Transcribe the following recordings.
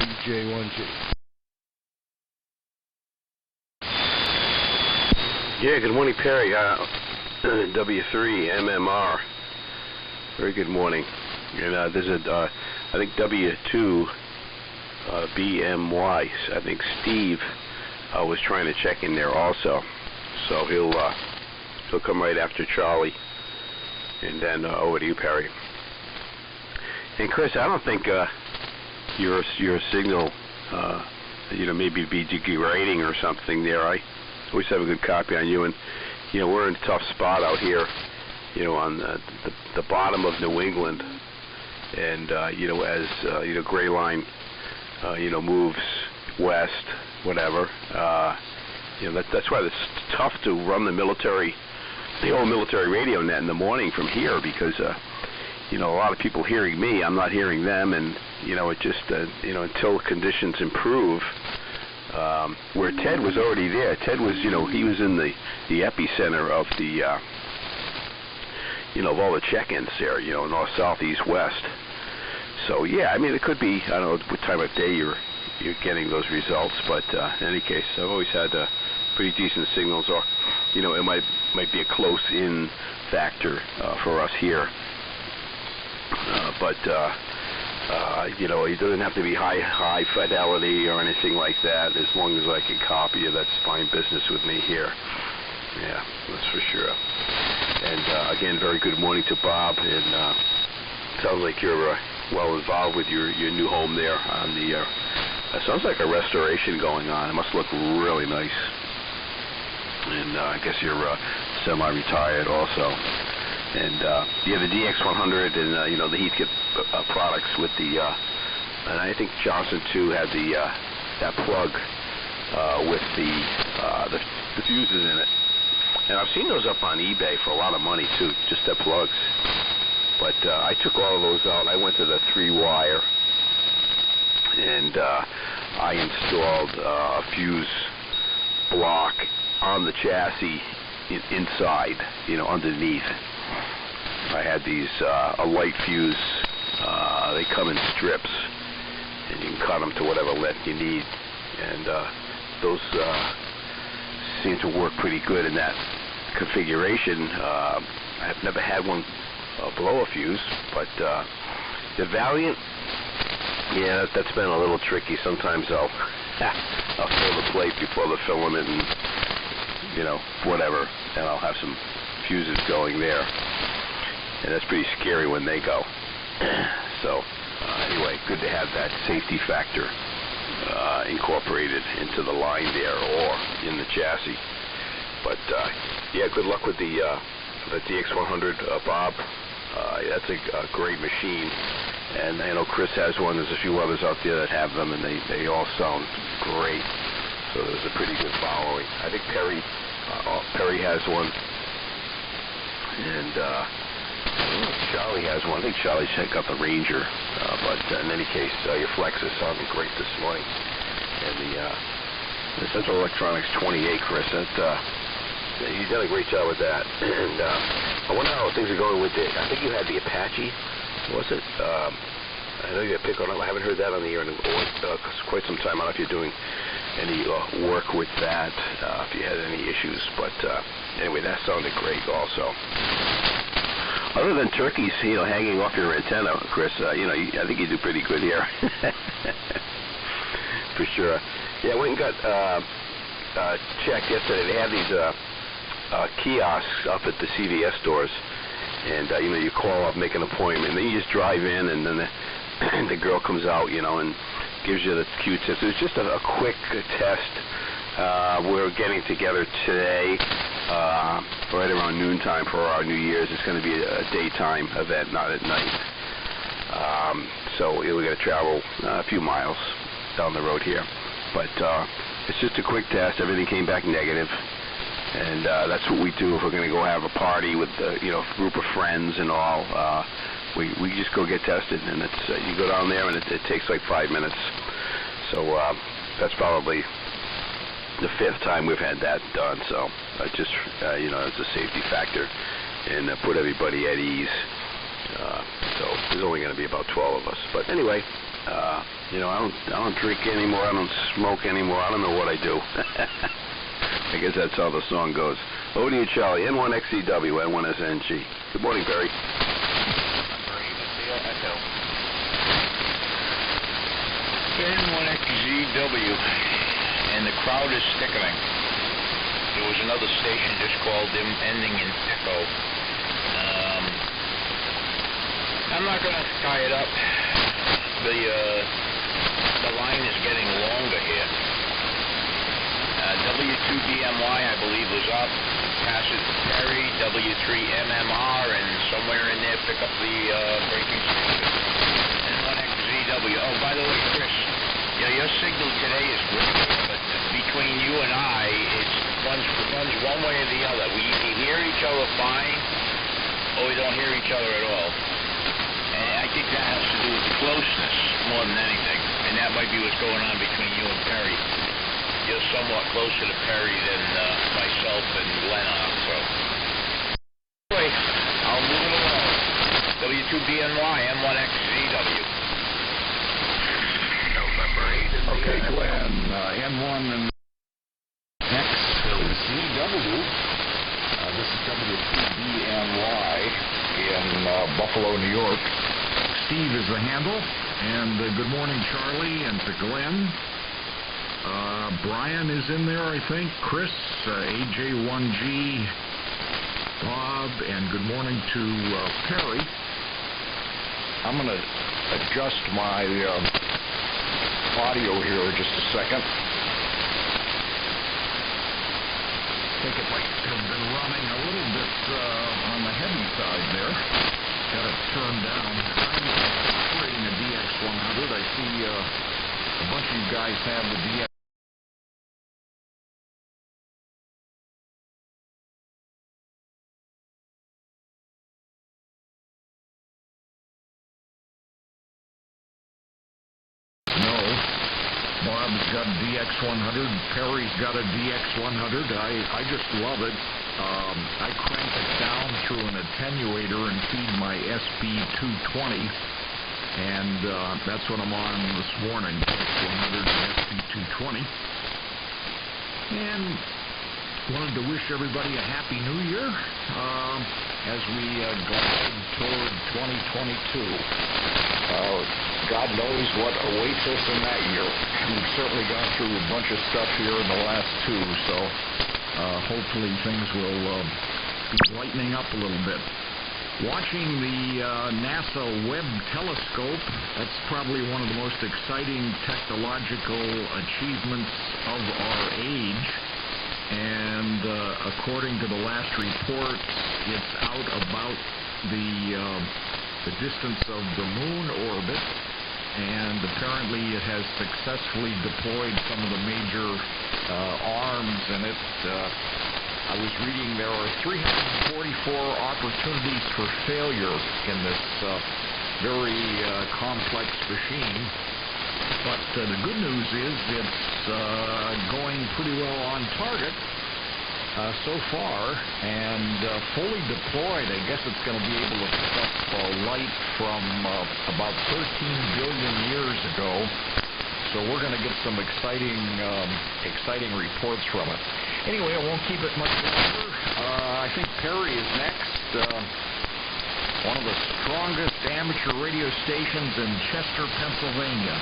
WJ1G. Yeah, good morning, Perry. W3 MMR. Very good morning. And there's a, I think W2 BMY. I think Steve was trying to check in there also. So he'll come right after Charlie. And then over to you, Perry. And Chris, I don't think your signal, maybe be degrading or something there. I always have a good copy on you, and we're in a tough spot out here, on the bottom of New England, and as Gray Line, moves west, whatever. That's why it's tough to run the old military radio net in the morning from here, because a lot of people hearing me, I'm not hearing them, and it just until conditions improve. Where Ted was already there. Ted was, he was in the epicenter of the, of all the check-ins there, north, south, east, west. So yeah, I mean, it could be, I don't know what time of day you're getting those results, but in any case, I've always had pretty decent signals, or it might be a close-in factor for us here. But it doesn't have to be high fidelity or anything like that. As long as I can copy it, that's fine business with me here. Yeah, that's for sure. And again, very good morning to Bob. And sounds like you're well involved with your new home there. On the sounds like a restoration going on. It must look really nice. And I guess you're semi-retired also. And you have the DX100 and the Heathkit products with the and I think Johnson too had the that plug with the fuses in it. And I've seen those up on eBay for a lot of money too, just the plugs. But I took all of those out. I went to the 3-wire and I installed a fuse block on the chassis inside, underneath. I had these a light fuse. They come in strips, and you can cut them to whatever length you need. And those seem to work pretty good in that configuration. I've never had one blow a fuse, but the Valiant, yeah, that's been a little tricky. Sometimes I'll fill the plate before the filament, and whatever, and I'll have some fuses going there. And that's pretty scary when they go. So, anyway, good to have that safety factor incorporated into the line there or in the chassis. But, yeah, good luck with the DX100, Bob. That's a great machine. And I know Chris has one. There's a few others out there that have them, and they all sound great. So there's a pretty good following. I think Perry has one. And Charlie has one. I think Charlie got the Ranger, but in any case, your Flex is sounding great this morning. And the Central Electronics 28, Chris, you done a great job with that. And I wonder how things are going with it. I think you had the Apache, was it? I know you got pick on it. I haven't heard that on the air in quite some time. I don't know if you're doing any work with that, if you had any issues. But anyway, that sounded great also. Other than turkeys, hanging off your antenna, Chris, I think you do pretty good here. For sure. Yeah, I went and got checked yesterday. They have these kiosks up at the CVS stores, and you call up, make an appointment, and then you just drive in, and then the girl comes out, and gives you the Q-tips. It was just a quick test. We're getting together today, right around noontime for our New Year's. It's going to be a daytime event, not at night. So we're going to travel a few miles down the road here. But it's just a quick test. Everything came back negative. And that's what we do if we're going to go have a party with a group of friends and all. We just go get tested, and it's you go down there, and it takes like 5 minutes. So that's probably the 5th time we've had that done. So just it's a safety factor, and put everybody at ease. So there's only going to be about 12 of us. But anyway, I don't drink anymore. I don't smoke anymore. I don't know what I do. I guess that's how the song goes. Over to you, Charlie. N1XEW, N1SNG. Good morning, Perry. N1XZW, and the crowd is thickening. There was another station just called them, ending in echo. I'm not going to tie it up. The line is getting longer here. W2BMY, I believe, was up. Passes Perry, W3MMR, and somewhere in there pick up the breaking station. N1XZW. Oh, by the way, Chris, your signal today is great, but between you and I, it's one's one way or the other. We either hear each other fine, or we don't hear each other at all. And I think that has to do with the closeness more than anything, and that might be what's going on between you and Perry. You're somewhat closer to Perry than myself and Glenn are, so. Anyway, I'll move it along. W2BNY, N1XZW. November 8. Okay, Glenn, N1 and XZW. This is W2BNY in Buffalo, New York. Steve is the handle, and good morning, Charlie, and to Glenn. Brian is in there, I think. Chris, AJ1G, Bob, and good morning to Perry. I'm going to adjust my audio here just a second. I think it might have been running a little bit on the heavy side there. Got it turned down. I'm operating a DX100. I see a bunch of you guys have the DX. Bob's got a DX100, Perry's got a DX100. I just love it. I crank it down through an attenuator and feed my SB220, and that's what I'm on this morning, DX100 and SB220. And wanted to wish everybody a Happy New Year as we glide toward 2022. God knows what awaits us in that year. We've certainly gone through a bunch of stuff here in the last two, so hopefully things will be lightening up a little bit. Watching the NASA Webb Telescope, that's probably one of the most exciting technological achievements of our age. And according to the last report, it's out about the distance of the moon orbit, and apparently it has successfully deployed some of the major arms in it. I was reading there are 344 opportunities for failure in this very complex machine. But the good news is it's going pretty well on target so far, and fully deployed. I guess it's going to be able to pick up light from about 13 billion years ago. So we're going to get some exciting reports from it. Anyway, I won't keep it much longer. I think Perry is next. One of the strongest amateur radio stations in Chester, Pennsylvania.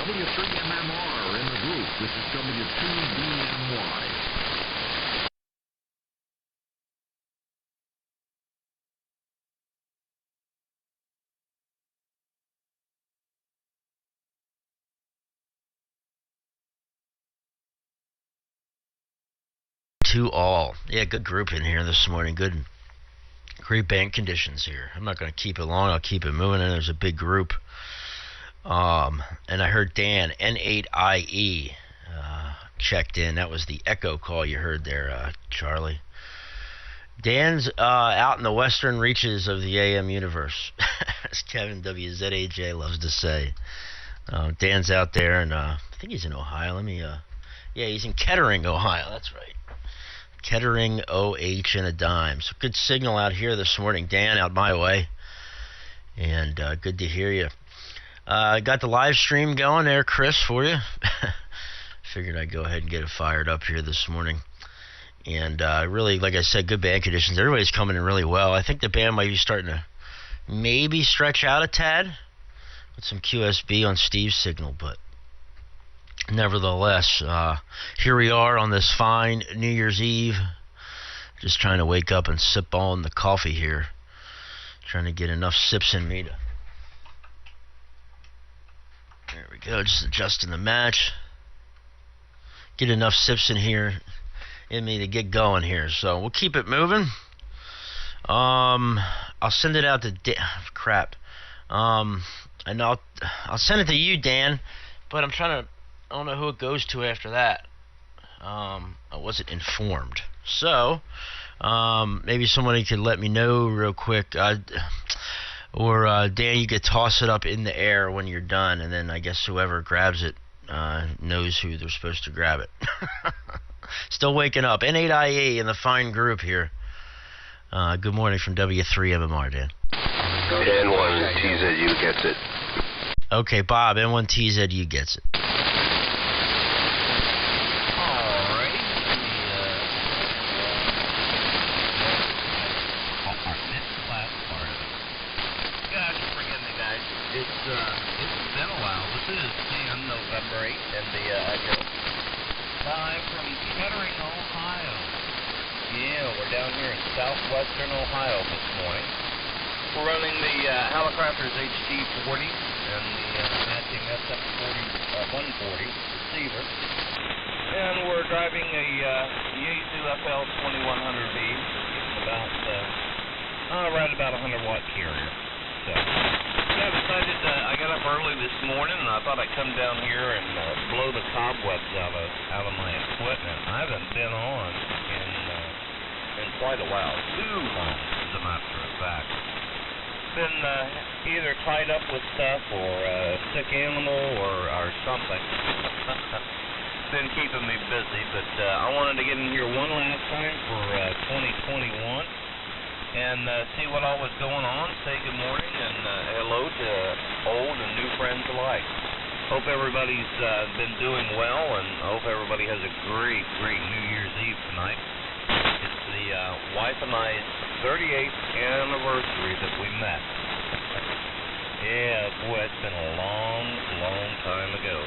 W3MMR in the group. This is W2BNY. To all. Yeah, good group in here this morning. Great band conditions here. I'm not going to keep it long. I'll keep it moving. And there's a big group. And I heard Dan, N8IE, checked in. That was the echo call you heard there, Charlie. Dan's out in the western reaches of the AM universe, as Kevin WZAJ loves to say. Dan's out there, and I think he's in Ohio. Yeah, he's in Kettering, Ohio. That's right. Kettering, OH, and a dime. So good signal out here this morning. Dan, out my way. And good to hear you. Got the live stream going there, Chris, for you. Figured I'd go ahead and get it fired up here this morning. And really, like I said, good band conditions. Everybody's coming in really well. I think the band might be starting to maybe stretch out a tad with some QSB on Steve's signal, but nevertheless, here we are on this fine New Year's Eve. Just trying to wake up and sip on the coffee here. Trying to get enough sips in me to... There we go, just adjusting the match. Get enough sips in here, in me to get going here. So we'll keep it moving. I'll send it out to crap. And I'll send it to you, Dan, but I don't know who it goes to after that. I wasn't informed. So, maybe somebody could let me know real quick. Or, Dan, you could toss it up in the air when you're done, and then I guess whoever grabs it knows who they're supposed to grab it. Still waking up. N8IE in the fine group here. Good morning from W3MMR, Dan. N1TZU gets it. Okay, Bob, N1TZU gets it. It's been a while. This is Dan, November 8th, and the Echo. Live from Kettering, Ohio. Yeah, we're down here in southwestern Ohio this morning. We're running the Hallicrafters HD40 and the matching SM140 receiver. And we're driving a Yaesu FL2100B, right about 100 watt carrier. So, yeah, I decided I got up early this morning and I thought I'd come down here and blow the cobwebs out of my equipment. I haven't been on in quite a while, too long, as a matter of fact. Been either tied up with stuff or a sick animal or something. Been keeping me busy, but I wanted to get in here one last time for 2021. And see what all was going on, say good morning, and hello to old and new friends alike. Hope everybody's been doing well, and I hope everybody has a great, great New Year's Eve tonight. It's the wife and I's 38th anniversary that we met. Yeah, boy, it's been a long, long time ago.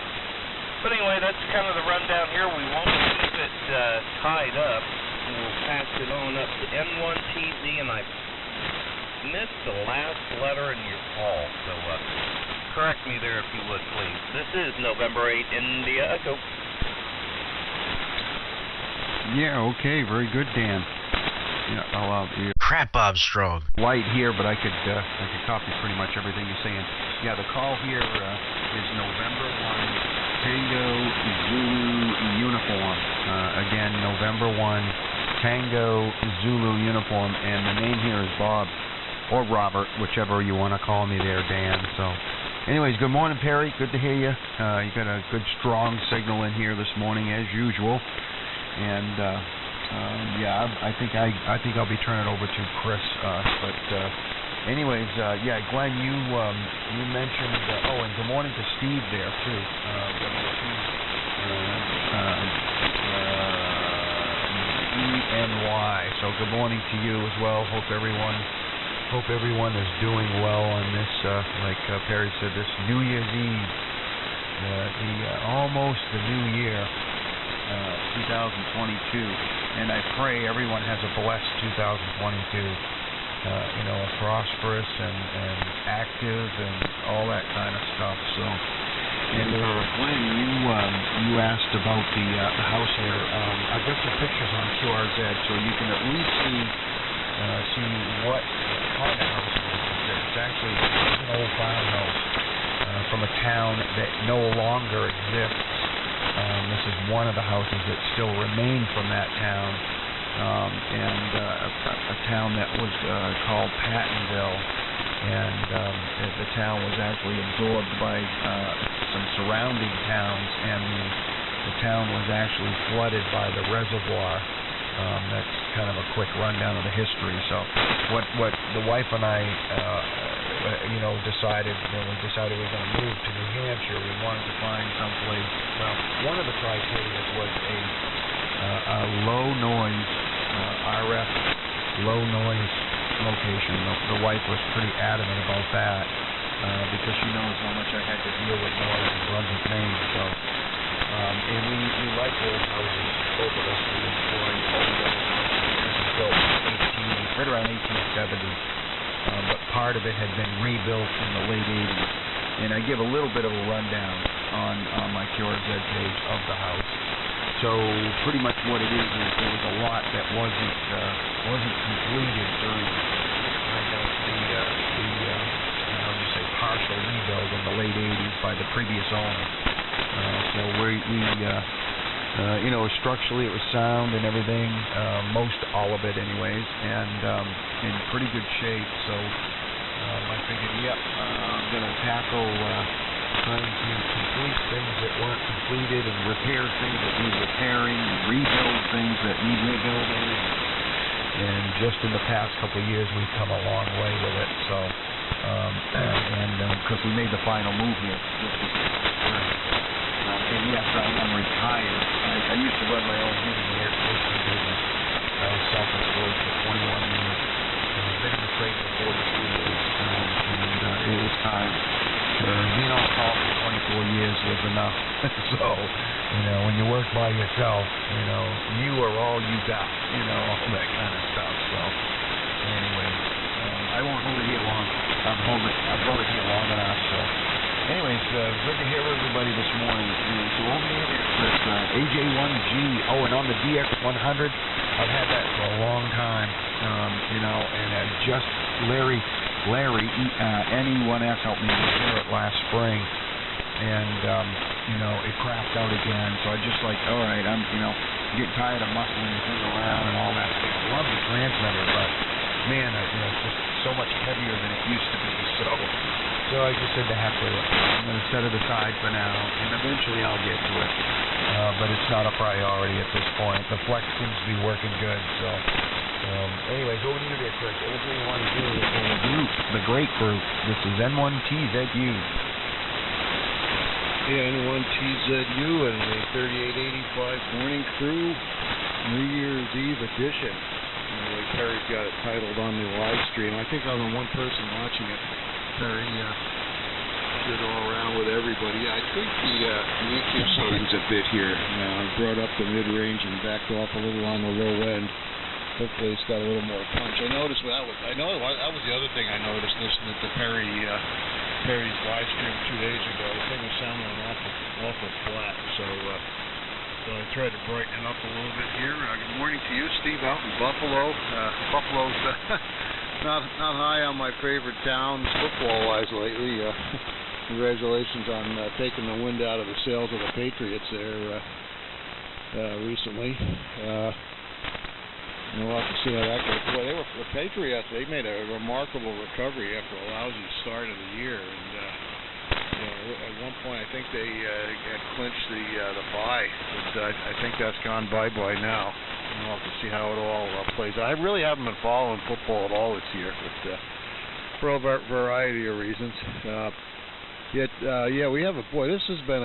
But anyway, that's kind of the rundown here. We won't keep it tied up. We'll pass it on up to N1TZ, and I missed the last letter in your call, so correct me there if you would, please. This is November 8, India Echo. Yeah, okay, very good, Dan. Yeah, I'll Crap, Bob Strong. light here, but I could copy pretty much everything you're saying. Yeah, the call here is November 1, Tango Zulu uniform. Again, November 1. Tango Zulu uniform, and the name here is Bob or Robert, whichever you want to call me there, Dan. So, anyways, good morning, Perry. Good to hear you. You got a good, strong signal in here this morning, as usual. And yeah, I think I'll be turning it over to Chris. But anyways, yeah, Glenn, you mentioned. And good morning to Steve there too. ENY. So good morning to you as well. Hope everyone is doing well on this, like Perry said, this New Year's Eve, almost the new year, 2022. And I pray everyone has a blessed 2022. A prosperous and active and all that kind of stuff. So. And Glenn, you asked about the house here. I've got some pictures on QRZ, so you can at least see what kind of house it is. It's actually an old farmhouse from a town that no longer exists. This is one of the houses that still remain from that town, and a town that was called Pattonville. And the town was actually absorbed by some surrounding towns, and the town was actually flooded by the reservoir. That's kind of a quick rundown of the history. So what the wife and I decided when we decided we were going to move to New Hampshire, we wanted to find someplace. Well, one of the criteria was a low noise RF low noise location. The wife was pretty adamant about that because she knows how much I had to deal with noise in Brunswick, Maine. So, and we like old houses. Both of us we enjoy old houses built right around 1870. But part of it had been rebuilt in the late 80s. And I give a little bit of a rundown on my QRZ page of the house. So pretty much what it is there was a lot that wasn't completed during the partial rebuild in the late 80s by the previous owner. So structurally it was sound and everything, most all of it anyways, and in pretty good shape. So I figured, I'm going to tackle trying to complete things that weren't completed and repair things that need repairing and rebuild things that need rebuilding. And just in the past couple of years, we've come a long way with it. So, because we made the final move here. And yes, I'm retired. I used to run my own heating and air conditioning business. I was self-employed for 21 years. I've been in the trade for 42 years. And it was time. Being on call for 24 years was enough. So, when you work by yourself, you are all you got, all that kind of stuff. So, anyway, I won't hold it here long. I've held it here long enough. So, anyways, good to hear everybody this morning. So over here, there's AJ1G. Oh, and on the DX100, I've had that for a long time. And just Larry, NE1S helped me repair it last spring, and it crapped out again. So I just all right, I'm getting tired of muscling the thing around and all that. I love the transmitter, but man, it's just so much heavier than it used to be. So I just said to heck with it. I'm going to set it aside for now, and eventually I'll get to it. But it's not a priority at this point. The Flex seems to be working good, so. Anyways, over to you there, Chris. Everything you want to do in the group, the great group. This is N1TZU. Yeah, N1TZU and the 3885 Morning Crew New Year's Eve edition. Terry's got it titled on the live stream. I think I'm the one person watching it. Terry, good all around with everybody. I think the EQ settings a bit here. I brought up the mid-range and backed off a little on the low end. Hopefully it's got a little more punch. I noticed that was the other thing I noticed listening to Perry's live stream 2 days ago. The thing was sounding awful flat. So I tried to brighten it up a little bit here. Good morning to you, Steve, out in Buffalo. Buffalo's not high on my favorite towns football-wise lately. Congratulations on taking the wind out of the sails of the Patriots there recently. We'll have to see how that goes. Boy, the Patriots. They made a remarkable recovery after a lousy start of the year, and at one point I think they had clinched the bye. But I think that's gone bye-bye now. We'll have to see how it all plays out. I really haven't been following football at all this year, but for a variety of reasons. We have this has been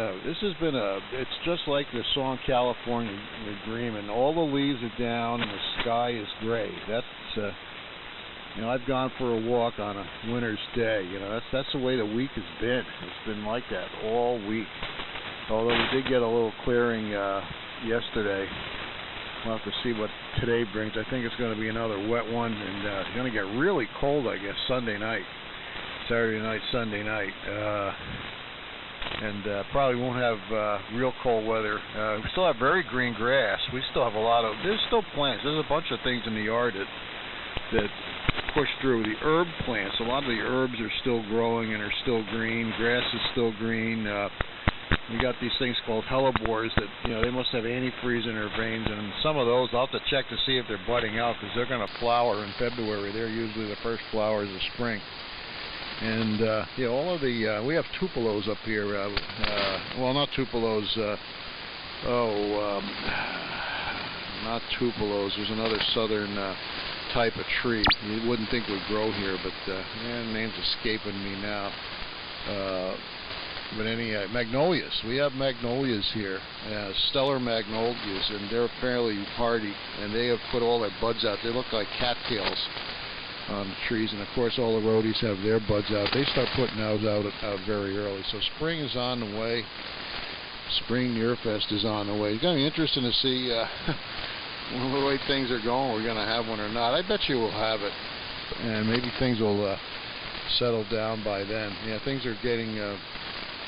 a. It's just like the song California Dreamin'. All the leaves are down and the sky is gray. That's I've gone for a walk on a winter's day. That's the way the week has been. It's been like that all week. Although we did get a little clearing yesterday. We'll have to see what today brings. I think it's going to be another wet one, and it's going to get really cold, I guess, Saturday night, Sunday night, and probably won't have real cold weather. We still have very green grass. We still have there's still plants. There's a bunch of things in the yard that push through. The herb plants, a lot of the herbs are still growing and are still green. Grass is still green. We got these things called hellebores that, they must have antifreeze in their veins, and some of those I'll have to check to see if they're budding out because they're going to flower in February. They're usually the first flowers of spring. And all of the we have tupelos up here. Not tupelos. Not tupelos. There's another southern type of tree you wouldn't think would grow here, but name's escaping me now. But magnolias. We have magnolias here, stellar magnolias, and they're fairly hardy, and they have put all their buds out. They look like cattails on the trees, and of course all the rhodies have their buds out. They start putting those out very early. So spring is on the way. Spring Nearfest is on the way. It's going to be interesting to see the way things are going. We're going to have one or not. I bet you we'll have it, and maybe things will settle down by then. Yeah, things are getting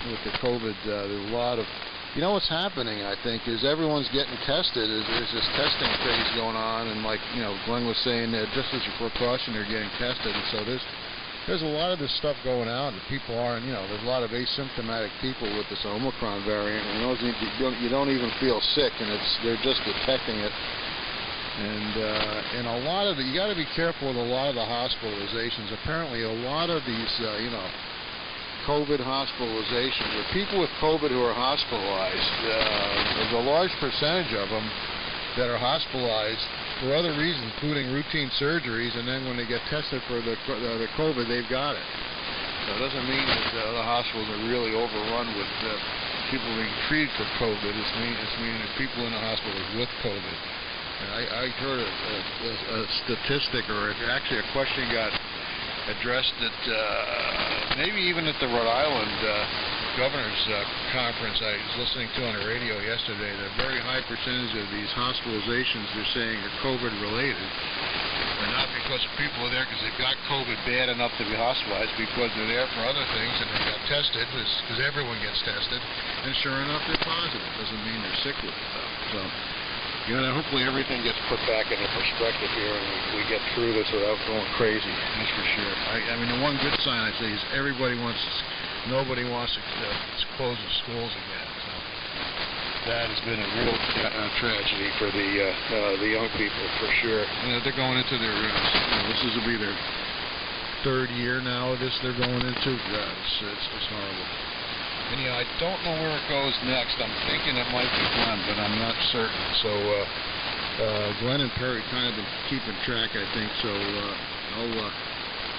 with the COVID. There's a lot of, you know, what's happening, I think, is everyone's getting tested. There's this testing phase going on, and like, you know, Glenn was saying, just as a precaution, they're getting tested, and so there's a lot of this stuff going out, and people aren't, you know, there's a lot of asymptomatic people with this Omicron variant, and you don't even feel sick, and they're just detecting it. And a lot of you got to be careful with a lot of the hospitalizations. Apparently, a lot of these, you know, COVID hospitalizations, or people with COVID who are hospitalized, there's a large percentage of them that are hospitalized for other reasons, including routine surgeries, and then when they get tested for the COVID, they've got it. So it doesn't mean that the hospitals are really overrun with people being treated for COVID. It's meaning that people in the hospitals with COVID. And I heard a statistic, or actually a question got addressed at maybe even at the Rhode Island Governor's Conference I was listening to on the radio yesterday. That a very high percentage of these hospitalizations they're saying are COVID related, and not because people are there because they've got COVID bad enough to be hospitalized, because they're there for other things and they got tested, because everyone gets tested, and sure enough they're positive. Doesn't mean they're sick with it though. So, you know, hopefully everything gets put back into perspective here, and we get through this without going crazy. That's for sure. I mean, the one good sign I see is nobody wants to close the schools again. So that has been a real tragedy for the young people, for sure. You know, they're going into their this will be their third year now of this. They're going into. It's horrible. And, you know, I don't know where it goes next. I'm thinking it might be Glenn, but I'm not certain. So Glenn and Perry kind of been keeping track, I think. So I'll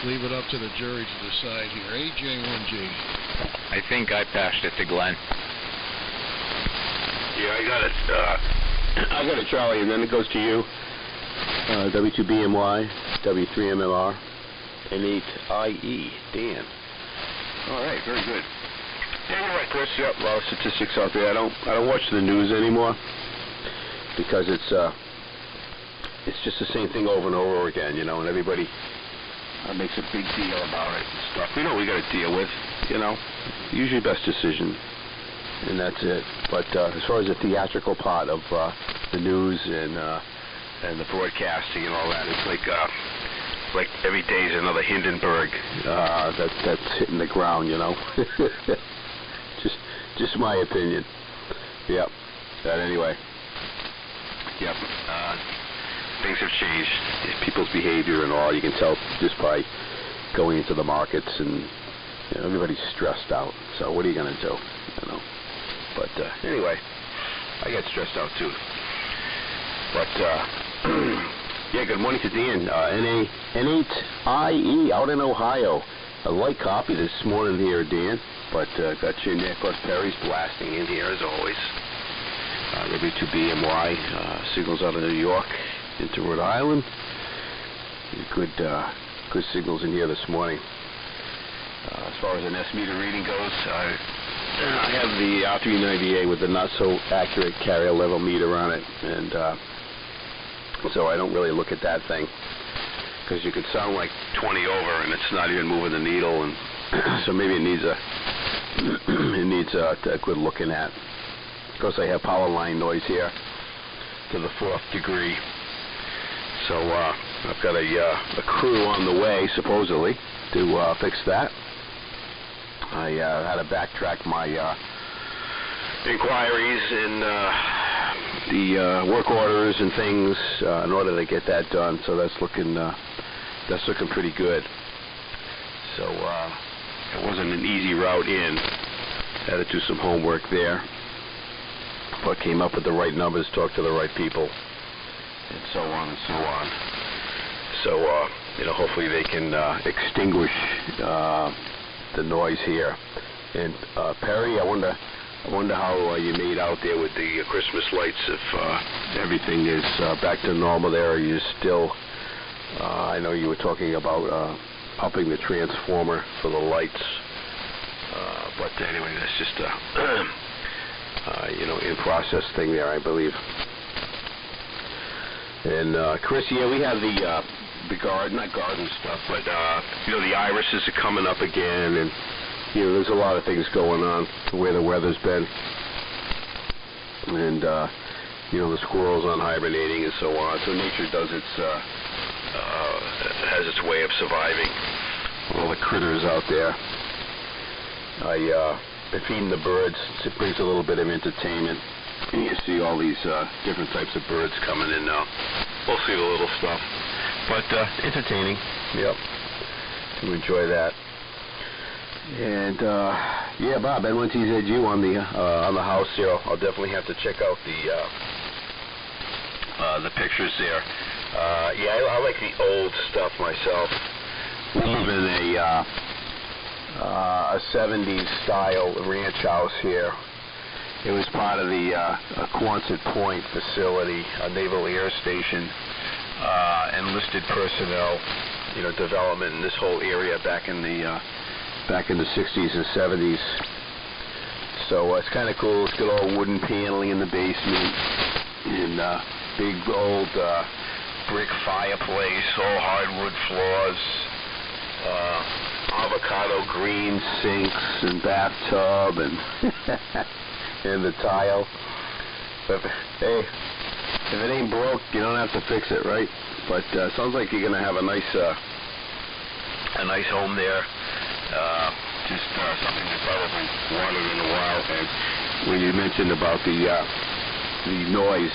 leave it up to the jury to decide here. AJ1G. I think I passed it to Glenn. Yeah, I got it. I got it, Charlie, and then it goes to you. W2BMY, W3MLR, N8IE. Dan. All right, very good. Yeah, you're right, Chris. Yep, a lot of statistics out there. I don't watch the news anymore because it's just the same thing over and over again, you know, and everybody makes a big deal about it and stuff. We know what we got to deal with, you know. Usually best decision, and that's it. But as far as the theatrical part of the news and the broadcasting and all that, it's like every day is another Hindenburg that's hitting the ground, you know. Just my opinion. Yep. But anyway. Yep. Things have changed. People's behavior and all. You can tell just by going into the markets, and you know, everybody's stressed out. So what are you going to do? You know. But anyway, I get stressed out too. But yeah. Good morning to Dan. N8IE out in Ohio. A light copy this morning here, Dan. But got you in there. Of course, Perry's blasting in here as always. W2BMY signals out of New York into Rhode Island. Good signals in here this morning. As far as an S meter reading goes, I have the R390A with the not so accurate carrier level meter on it, and so I don't really look at that thing, because you could sound like 20 over and it's not even moving the needle, and so maybe it needs a good looking at. Of course, I have power line noise here to the 4th degree, so I've got a crew on the way supposedly to fix that. I had to backtrack my inquiries and the work orders and things in order to get that done. So that's looking pretty good. So it wasn't an easy route in. Had to do some homework there, but came up with the right numbers, talked to the right people, and so on and so on. So, hopefully they can extinguish the noise here. And Perry, I wonder how you made out there with the Christmas lights. If everything is back to normal there, are you still? I know you were talking about upping the transformer for the lights, but anyway, that's just a in process thing there, I believe. And Chris, yeah, we have the not garden stuff, but the irises are coming up again, and there's a lot of things going on the way the weather's been, and the squirrels on hibernating and so on. So nature does has its way of surviving all the critters out there. Been feeding the birds. It brings a little bit of entertainment. And you see all these different types of birds coming in now. Mostly the little stuff, but entertaining. Yep, to enjoy that. And yeah, Bob, N1TZU on the house here. I'll definitely have to check out the pictures there. Yeah, I like the old stuff myself. We live in a 70s style ranch house here. It was part of the Quonset Point facility, a Naval Air Station, enlisted personnel, development in this whole area back in the 60s and 70s. So it's kind of cool. It's got all wooden paneling in the basement and big old brick fireplace, all hardwood floors, avocado green sinks and bathtub and and the tile. But hey, if it ain't broke, you don't have to fix it, right? But sounds like you're gonna have a nice home there. Just something you probably wanted in a while. And when you mentioned about the noise,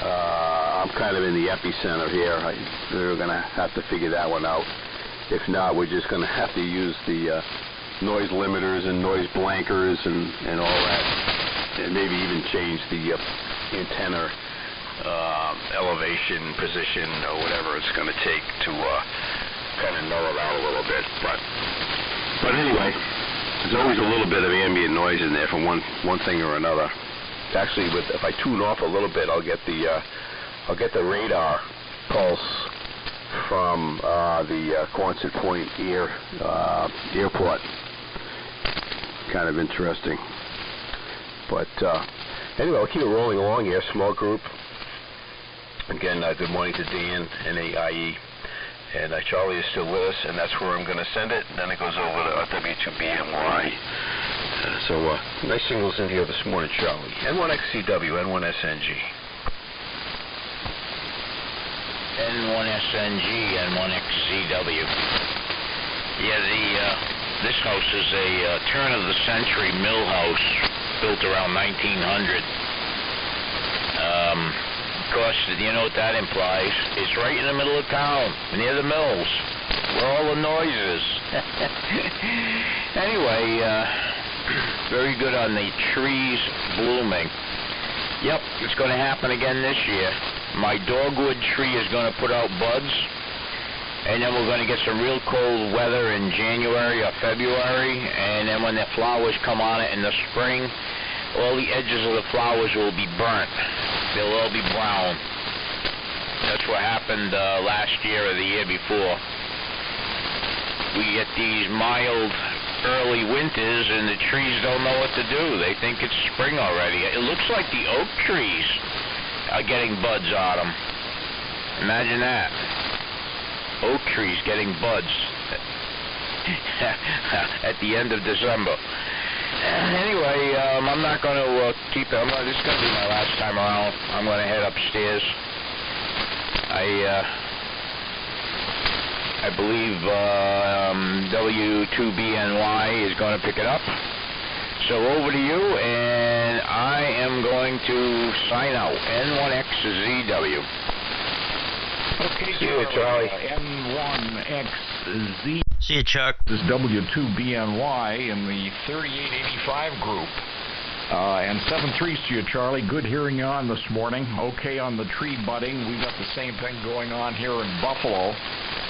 I'm kind of in the epicenter here. We're gonna have to figure that one out. If not, we're just gonna have to use the noise limiters and noise blankers and all that, and maybe even change the antenna elevation, position, or whatever it's going to take to kind of null it out a little bit. But anyway, there's always a little bit of ambient noise in there from one thing or another. Actually, if I tune off a little bit, I'll get the radar pulse from the Quonset Point airport. Kind of interesting. But anyway, I'll keep it rolling along here. Small group. Again, good morning to Dan, NAIE. And Charlie is still with us, and that's where I'm going to send it. Then it goes over to W2BNY. So nice signals in here this morning, Charlie. N1XCW, N1SNG. N1SNG, N1XCW. Yeah, this house is a turn-of-the-century mill house built around 1900. Of course, you know what that implies? It's right in the middle of town, near the mills, where all the noise is. Anyway, very good on the trees blooming. Yep, it's going to happen again this year. My dogwood tree is going to put out buds, and then we're going to get some real cold weather in January or February, and then when the flowers come on it in the spring, all the edges of the flowers will be burnt. They'll all be brown. That's what happened last year or the year before. We get these mild early winters, and the trees don't know what to do. They think it's spring already. It looks like the oak trees are getting buds on them. Imagine that. Oak trees getting buds at the end of December. Anyway, I'm not going to keep it. This is going to be my last time around. I'm going to head upstairs. I believe W2BNY is going to pick it up. So over to you, and I am going to sign out. N1XZW. Okay, see you, Charlie. N1XZ. See you, Chuck. This is W2BNY in the 3885 group. And 7-3 to you, Charlie. Good hearing you on this morning. Okay on the tree budding. We got the same thing going on here in Buffalo,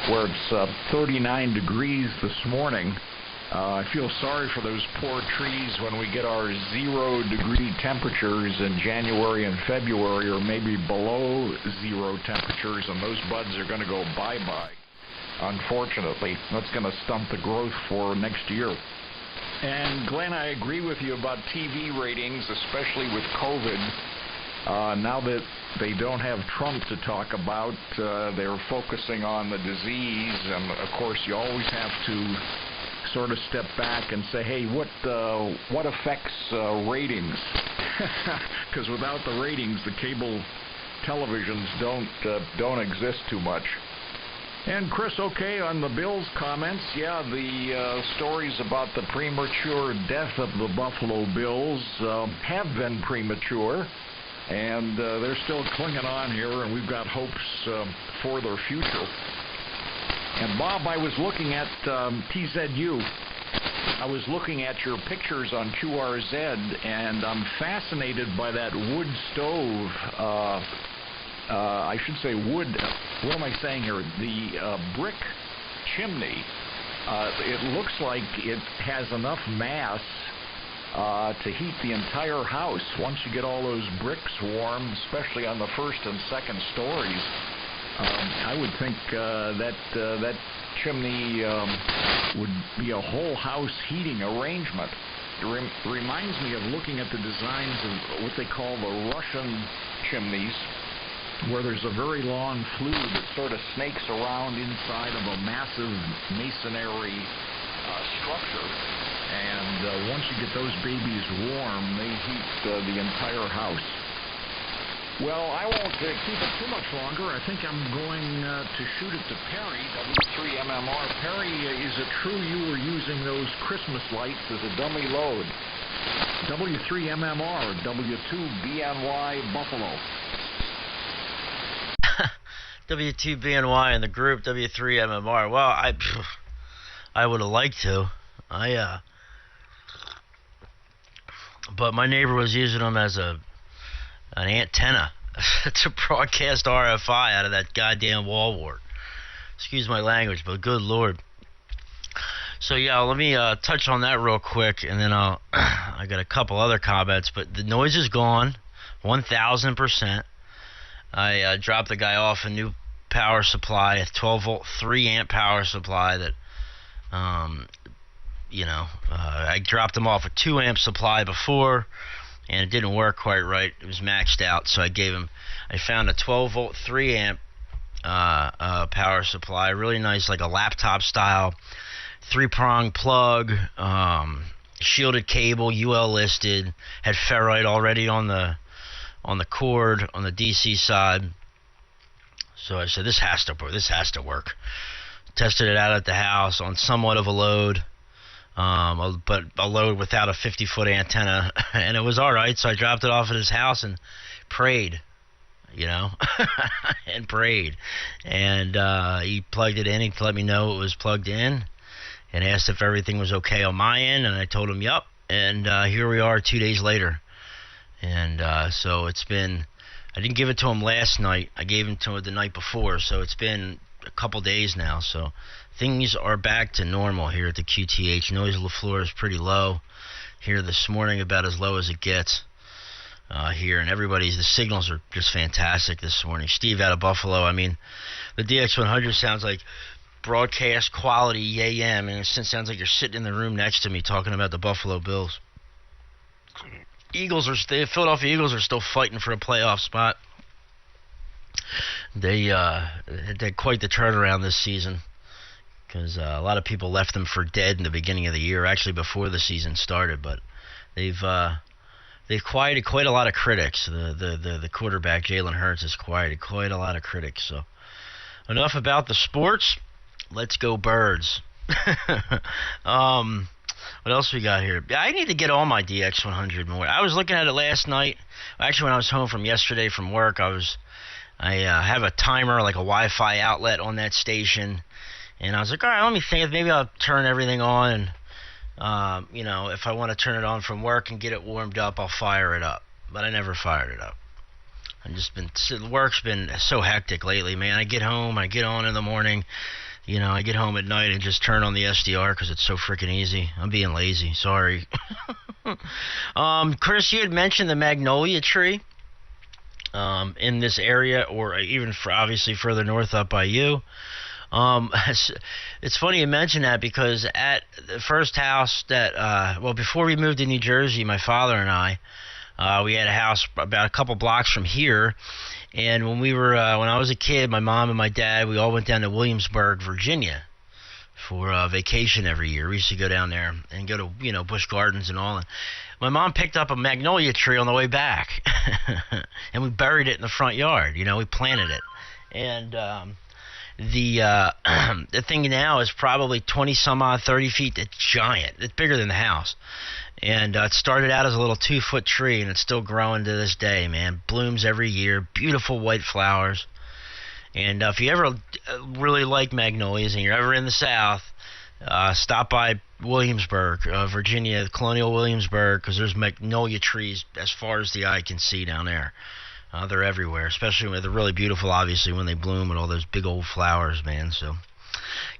where it's 39 degrees this morning. I feel sorry for those poor trees when we get our 0-degree temperatures in January and February, or maybe below 0 temperatures, and those buds are going to go bye-bye. Unfortunately, that's going to stunt the growth for next year. And Glenn, I agree with you about TV ratings, especially with COVID. Now that they don't have Trump to talk about, they're focusing on the disease, and of course you always have to sort of step back and say, hey, what affects ratings? Because without the ratings, the cable televisions don't exist too much. And Chris, okay, on the Bills comments, yeah, the stories about the premature death of the Buffalo Bills have been premature, and they're still clinging on here, and we've got hopes for their future. And Bob, I was looking at TZU. I was looking at your pictures on QRZ, and I'm fascinated by that wood stove. I should say wood. What am I saying here? The brick chimney. It looks like it has enough mass to heat the entire house. Once you get all those bricks warm, especially on the first and second stories, I would think that chimney would be a whole house heating arrangement. It reminds me of looking at the designs of what they call the Russian chimneys, where there's a very long flue that sort of snakes around inside of a massive masonry structure. And once you get those babies warm, they heat the entire house. Well, I won't keep it too much longer. I think I'm going to shoot it to Perry, W3MMR. Perry, is it true you were using those Christmas lights as a dummy load? W3MMR, W2BNY Buffalo. W2BNY and the group W3MMR. Well, I would have liked to. But my neighbor was using them as an antenna to broadcast RFI out of that goddamn wall wart. Excuse my language, but good Lord. So yeah, let me touch on that real quick, and then I got a couple other comments. But the noise is gone, 1,000%. I dropped the guy off a new power supply, a 12-volt, 3-amp power supply that, I dropped him off a 2-amp supply before, and it didn't work quite right. It was maxed out, so I found a 12-volt, 3-amp power supply, really nice, like a laptop-style, 3-prong plug, shielded cable, UL listed, had ferrite already on the cord on the DC side. So I said, this has to work. Tested it out at the house on somewhat of a load, but a load without a 50-foot antenna, and it was all right. So I dropped it off at his house and prayed, and prayed. And he plugged it in. He let me know it was plugged in and asked if everything was okay on my end, and I told him, yep. And here we are 2 days later. And so it's been, I didn't give it to him last night. I gave it to him the night before. So it's been a couple days now. So things are back to normal here at the QTH. Noise floor is pretty low here this morning, about as low as it gets here. And the signals are just fantastic this morning. Steve out of Buffalo, I mean, the DX100 sounds like broadcast quality AM, and it sounds like you're sitting in the room next to me talking about the Buffalo Bills. The Philadelphia Eagles are still fighting for a playoff spot. They had quite the turnaround this season, because a lot of people left them for dead in the beginning of the year, actually before the season started. But they've quieted quite a lot of critics. The quarterback Jalen Hurts has quieted quite a lot of critics. So enough about the sports. Let's go Birds. What else we got here? I need to get on my DX100 more. I was looking at it last night. Actually, when I was home from yesterday from work, I have a timer, like a Wi-Fi outlet on that station, and I was like, all right, let me think. Maybe I'll turn everything on You know, if I want to turn it on from work and get it warmed up, I'll fire it up. But I never fired it up. Work's been so hectic lately, man. I get home, I get on in the morning, you know, I get home at night and just turn on the SDR because it's so freaking easy. I'm being lazy, sorry. Chris, you had mentioned the magnolia tree in this area, or even obviously further north up by you. It's funny you mention that because at the first house that, before we moved to New Jersey, my father and I, we had a house about a couple blocks from here, and when I was a kid, my mom and my dad, we all went down to Williamsburg, Virginia, for vacation every year. We used to go down there and go to, you know, Busch Gardens and all. And my mom picked up a magnolia tree on the way back, and we buried it in the front yard. You know, we planted it, and the thing now is probably 20 some odd, 30 feet. It's giant. It's bigger than the house. And it started out as a little 2-foot tree, and it's still growing to this day, man. Blooms every year, beautiful white flowers. And if you ever really like magnolias and you're ever in the South, stop by Williamsburg, Virginia, Colonial Williamsburg, because there's magnolia trees as far as the eye can see down there. They're everywhere, especially when they're really beautiful, obviously, when they bloom with all those big old flowers, man. So,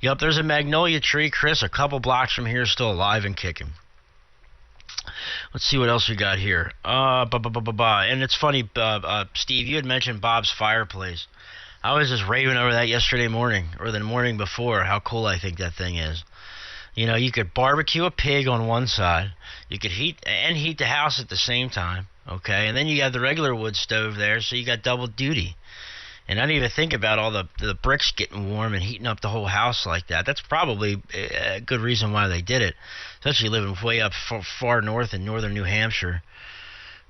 yep, there's a magnolia tree, Chris, a couple blocks from here, still alive and kicking. Let's see what else we got here. And it's funny, Steve, you had mentioned Bob's Fireplace. I was just raving over that yesterday morning, or the morning before, how cool I think that thing is. You know, you could barbecue a pig on one side, you could heat the house at the same time, okay? And then you got the regular wood stove there, so you got double duty. And I didn't even think about all the bricks getting warm and heating up the whole house like that. That's probably a good reason why they did it, especially living way up far north in northern New Hampshire,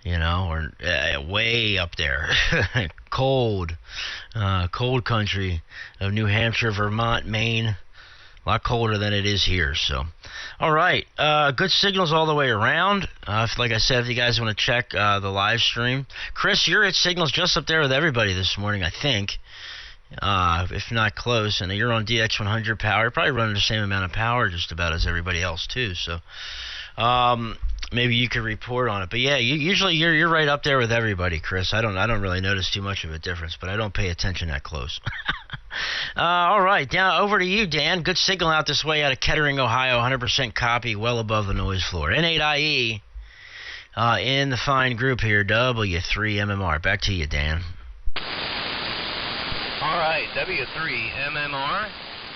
you know, or way up there. cold country of New Hampshire, Vermont, Maine. A lot colder than it is here. So, all right, good signals all the way around. Like I said, if you guys want to check the live stream, Chris, you're at signals just up there with everybody this morning, I think, if not close. And you're on DX100 power, you're probably running the same amount of power just about as everybody else too. So, maybe you could report on it. But yeah, usually you're right up there with everybody, Chris. I don't really notice too much of a difference, but I don't pay attention that close. All right, down over to you, Dan. Good signal out this way out of Kettering, Ohio. 100% copy, well above the noise floor. N8IE in the fine group here, W3MMR. Back to you, Dan. All right, W3MMR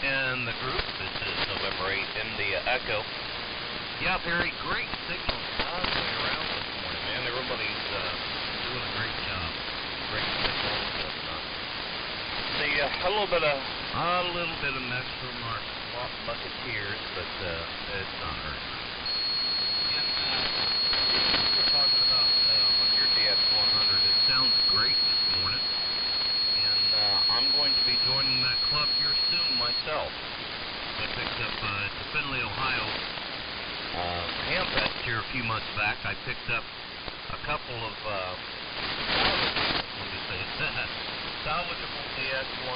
and the group. This is November 8th in the Echo. Yeah, Perry, great signals all the way around this morning, man. Everybody's doing a great job. Great signals. A little bit of mess from our swamp bucketeers, but it's not urgent. And we're talking about on your DX100. It sounds great this morning, and I'm going to be joining that club here soon myself. I picked up at the Findlay, Ohio Hamfest here a few months back. I picked up a couple of salvageable DS100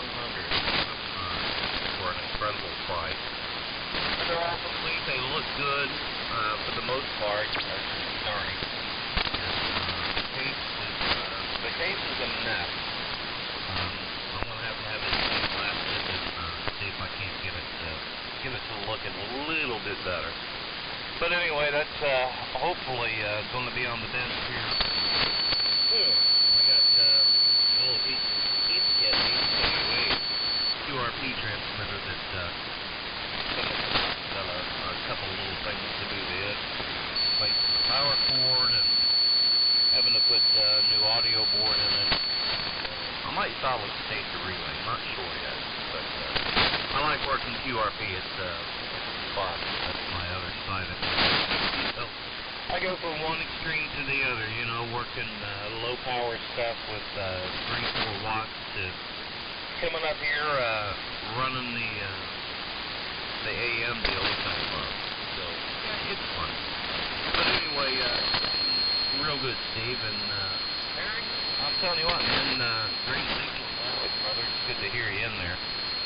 for an incredible price. And they're all complete. They look good for the most part. Sorry. The case is a mess. I'm going to have it blasted and see if I can't get it to look a little bit better. But anyway, that's hopefully going to be on the bench here. I got a little EasyKit QRP transmitter that a couple of little things to do to it. Replacing the power cord and having to put a new audio board in it. I might solid state the relay, not sure yet. But I like working QRP. It's fun. That's my other side of it. So I go from one extreme to the other, you know, working low power stuff with 3-4 watts to coming up here running the AM deal with that club. So yeah, it's fun. But anyway, real good, Steve, and Eric, I'm telling you what, man, great signal always, brother. It's good to hear you in there.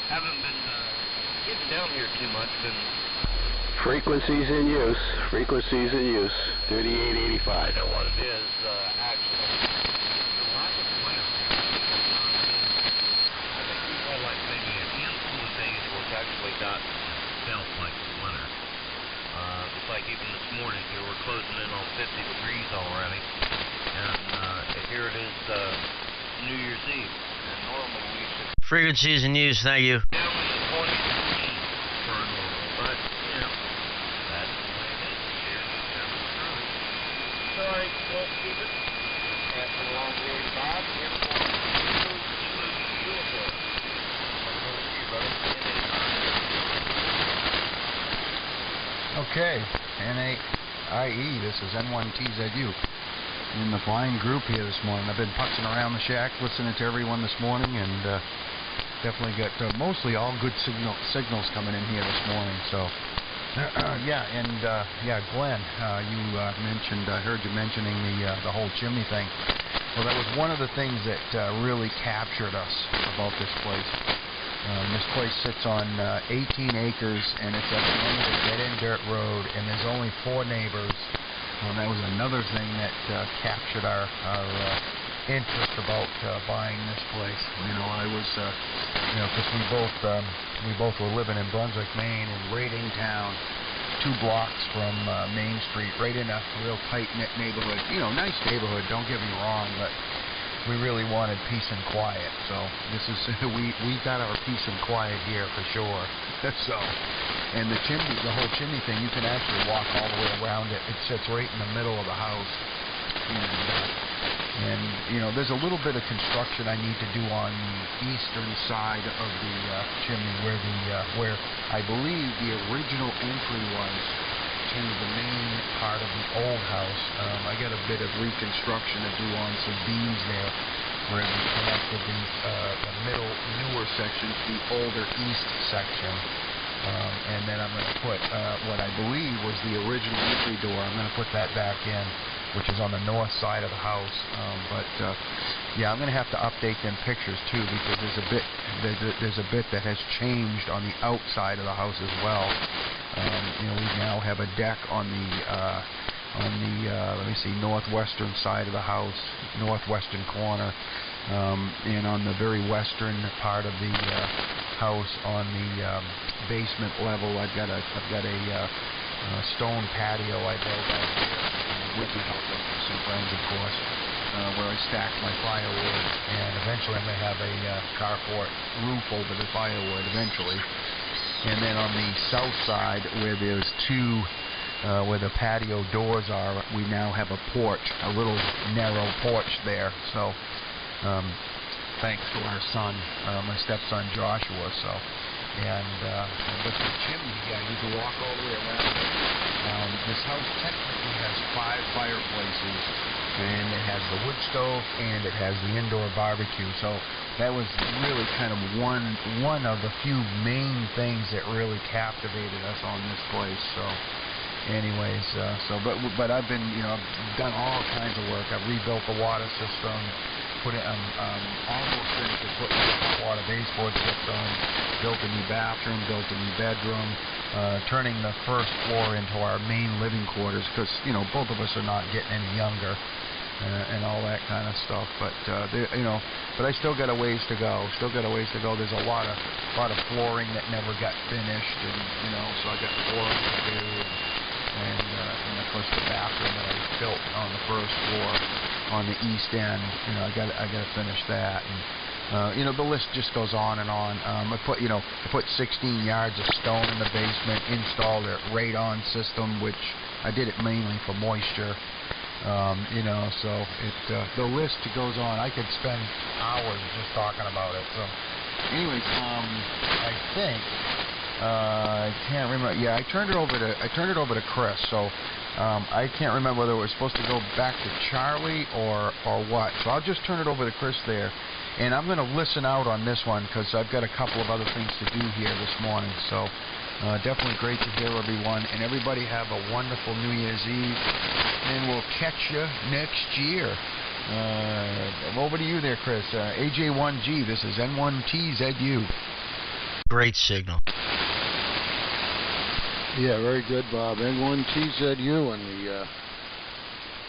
Haven't been getting down here too much. Been Frequencies in use. Frequencies in use. 3885. You know what it is, actually. The lack of wind. I think we've had like maybe a handful of days where it's actually not felt like winter. It's like even this morning, we're closing in on 50 degrees already. And here it is, New Year's Eve. And normally we should Frequencies in use, thank you. down in the 20 degrees for a normal. But, you know, that's the way it is. Here in December. So I won't keep it. After a long period of time, here we go. Okay, NAIE, this is N1TZU. In the flying group here this morning. I've been putzing around the shack, listening to everyone this morning, and definitely got mostly all good signals coming in here this morning. So, yeah, Glenn, you mentioned, I heard you mentioning the whole chimney thing. Well, that was one of the things that really captured us about this place. This place sits on 18 acres, and it's at the end of a dead-end dirt road, and there's only 4 neighbors. That was another thing that captured our interest about buying this place. You know, I was, because we both were living in Brunswick, Maine, and right in town, 2 blocks from Main Street, right in a real tight-knit neighborhood. You know, nice neighborhood, don't get me wrong, but we really wanted peace and quiet. So this is we got our peace and quiet here for sure. So. And the chimney, the whole chimney thing, you can actually walk all the way around it. It sits right in the middle of the house. And you know, there's a little bit of construction I need to do on the eastern side of the chimney, where I believe the original entry was to the main part of the old house. I got a bit of reconstruction to do on some beams there, where we connected the middle, newer section to the older east section. And then I'm going to put what I believe was the original entry door. I'm going to put that back in, which is on the north side of the house. Yeah, I'm going to have to update them pictures too, because there's a bit that has changed on the outside of the house as well. You know, we now have a deck on the let me see, northwestern side of the house, northwestern corner, and on the very western part of the house on the basement level, I've got a stone patio I built out there with the help of some friends, of course, where I stack my firewood, and eventually I'm going to have a carport roof over the firewood eventually. And then on the south side, where there's 2 where the patio doors are, we now have a porch, a little narrow porch there. So thanks to our son, my stepson Joshua. So, and with the chimney, yeah, you can walk all the way around. This house technically has 5 fireplaces, and it has the wood stove, and it has the indoor barbecue. So that was really kind of one of the few main things that really captivated us on this place. So. Anyways, but I've been, you know, I've done all kinds of work. I've rebuilt the water system, put it, almost finished to put the water baseboard system, built a new bathroom, built a new bedroom, turning the first floor into our main living quarters, because, you know, both of us are not getting any younger, and all that kind of stuff. But you know, but I still got a ways to go. There's a lot of flooring that never got finished, and you know, so I got flooring to do. And of course the bathroom that I built on the first floor on the east end, you know, I got to finish that. And you know, the list just goes on and on. I put 16 yards of stone in the basement, installed a radon system, which I did it mainly for moisture. You know, so the list goes on. I could spend hours just talking about it. So, anyways, I think. I can't remember. Yeah, I turned it over to Chris. So I can't remember whether it was supposed to go back to Charlie or what. So I'll just turn it over to Chris there, and I'm going to listen out on this one because I've got a couple of other things to do here this morning. So definitely great to hear everyone, and everybody have a wonderful New Year's Eve, and we'll catch you next year. Over to you there, Chris. AJ1G. This is N1TZU. Great signal. Yeah, very good, Bob. N1TZU and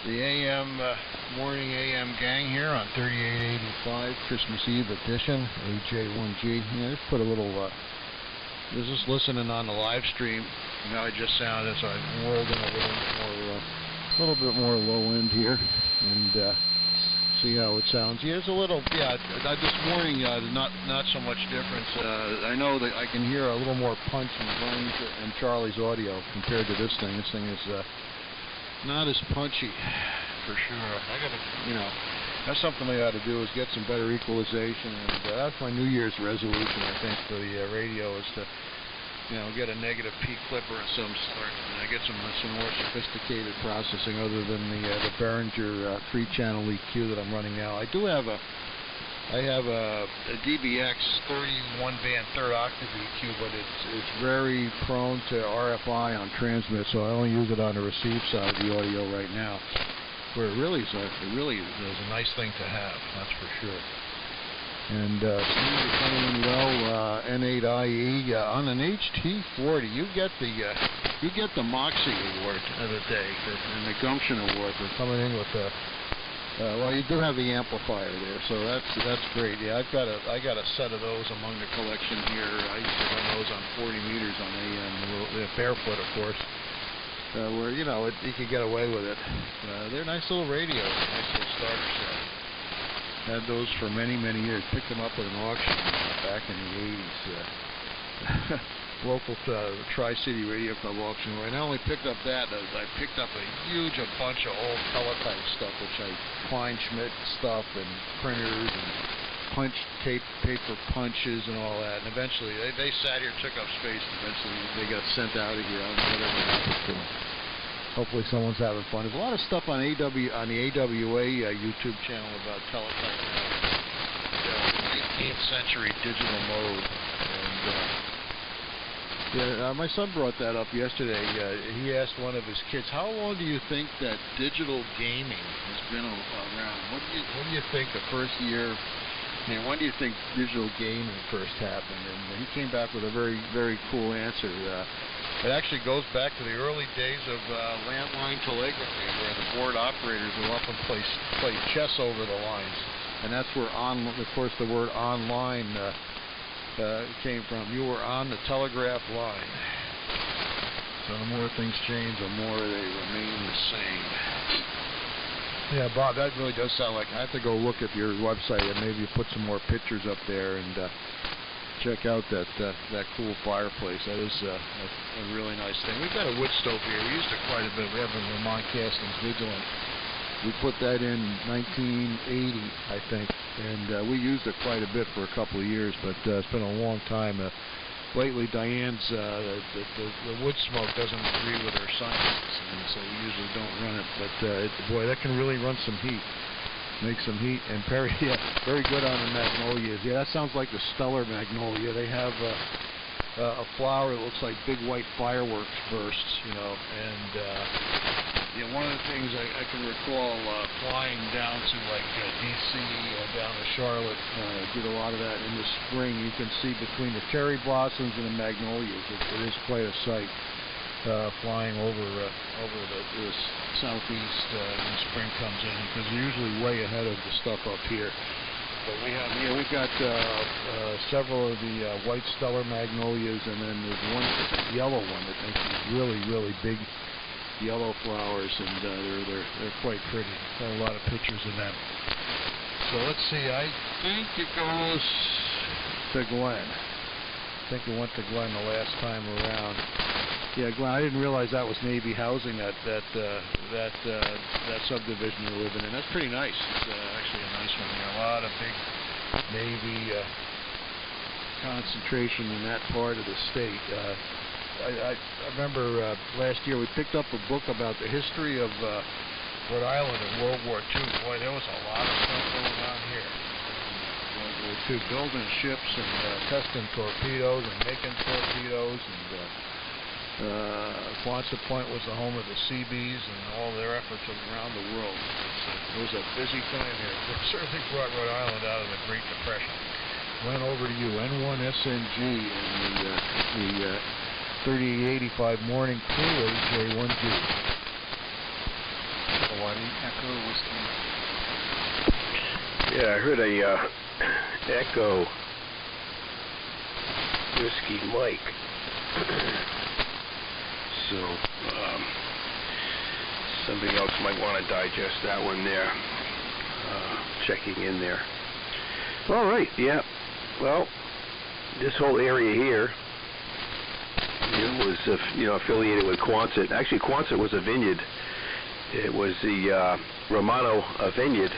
the AM morning AM gang here on 3885 Christmas Eve edition, AJ1G. Yeah, just put a little. Was just listening on the live stream. You know, I just sounded so I rolled in a little bit more low end here and see how it sounds. Yeah, it's a little. Yeah, this morning not so much difference. I know that I can hear a little more punch in Glenn's and Charlie's audio compared to this thing. This thing is not as punchy, for sure. I gotta, that's something I ought to do is get some better equalization, and that's my New Year's resolution. I think for the radio is to, get a negative P clipper of some sort, and get some more sophisticated processing other than the Behringer 3-channel EQ that I'm running now. I have a DBX 31-band third octave EQ, but it's very prone to RFI on transmit, so I only use it on the receive side of the audio right now, where it really is a nice thing to have, that's for sure. And Steve is coming in well. N8IE on an HT40. You get the Moxie Award of the day and the Gumption Award for coming in with a. Well, you do have the amplifier there, so that's great. Yeah, I got a set of those among the collection here. I used to run those on 40 meters on AM, barefoot, of course, where you can get away with it. They're nice little radios, nice little starter set. Had those for many years. Picked them up at an auction back in the 80s. Local Tri-City Radio Club auction. Where I not only picked up that, I picked up a bunch of old teletype stuff, which I Kleinschmidt stuff and printers and punch tape, paper punches and all that. And eventually, they sat here, took up space. And eventually, they got sent out of here. I don't know whatever happened to them. Hopefully, someone's having fun. There's a lot of stuff on the AWA YouTube channel about teletype now. 18th century digital mode. And my son brought that up yesterday. He asked one of his kids, "How long do you think that digital gaming has been around? What do you think the first year? When do you think digital gaming first happened?" And he came back with a very, very cool answer. It actually goes back to the early days of landline telegraphy, where the board operators would often play chess over the lines, and that's where of course, the word online came from. You were on the telegraph line. So the more things change, the more they remain the same. Yeah, Bob, that really does sound like I have to go look at your website and maybe put some more pictures up there and check out that cool fireplace. That is a really nice thing. We've got a wood stove here. We used it quite a bit. We have a Vermont Castings Vigilant. We put that in 1980, I think, and we used it quite a bit for a couple of years, but it's been a long time. Lately, Diane's the wood smoke doesn't agree with her science, and so we usually don't run it. But boy, that can really run some heat, make some heat. And Perry, very good on the magnolias. Yeah, that sounds like the Stellar magnolia. They have a flower that looks like big white fireworks bursts, and one of the things I can recall flying down to D.C., down to Charlotte, did a lot of that in the spring. You can see between the cherry blossoms and the magnolias, it is quite a sight flying over the southeast when spring comes in, because they're usually way ahead of the stuff up here. But we've got several of the white stellar magnolias, and then there's one yellow one that makes these really, really big yellow flowers, and they're quite pretty. Got a lot of pictures of them. So let's see. I think it goes to Glenn. I think it went to Glenn the last time around. Yeah, Glenn. I didn't realize that was Navy housing. That subdivision you're living in. That's pretty nice. It's actually a nice one. There are a lot of big Navy concentration in that part of the state. I remember last year we picked up a book about the history of Rhode Island in World War II. Boy, there was a lot of stuff going on here. World War II, building ships and testing torpedoes and making torpedoes. And Quonset Point was the home of the Seabees and all their efforts around the world. It was a busy time here. It certainly brought Rhode Island out of the Great Depression. Went over to you, N1SNG, and the 3885 morning crew, AJ1G. Hawaii Echo Whiskey. Yeah, I heard a Echo Whiskey Mike. So, somebody else might want to digest that one there. Checking in there. All right, yeah. Well, this whole area here, was affiliated with Quonset. Actually, Quonset was a vineyard. It was the Romano vineyard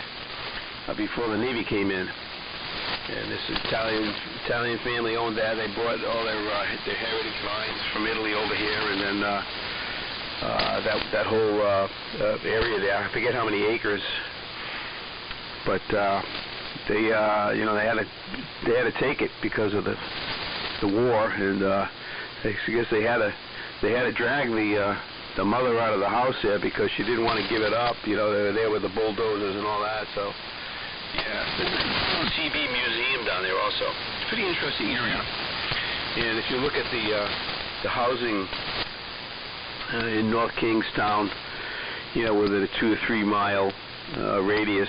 before the Navy came in. And this Italian family owned that. They brought all their heritage vines from Italy over here, and then that whole area there. I forget how many acres, but they had to take it because of the war, and I guess they had to drag the mother out of the house there because she didn't want to give it up. They were there with the bulldozers and all that. So yeah, there's a CB museum down there also. Pretty interesting area. And if you look at the housing in North Kingstown, within a 2 or 3 mile radius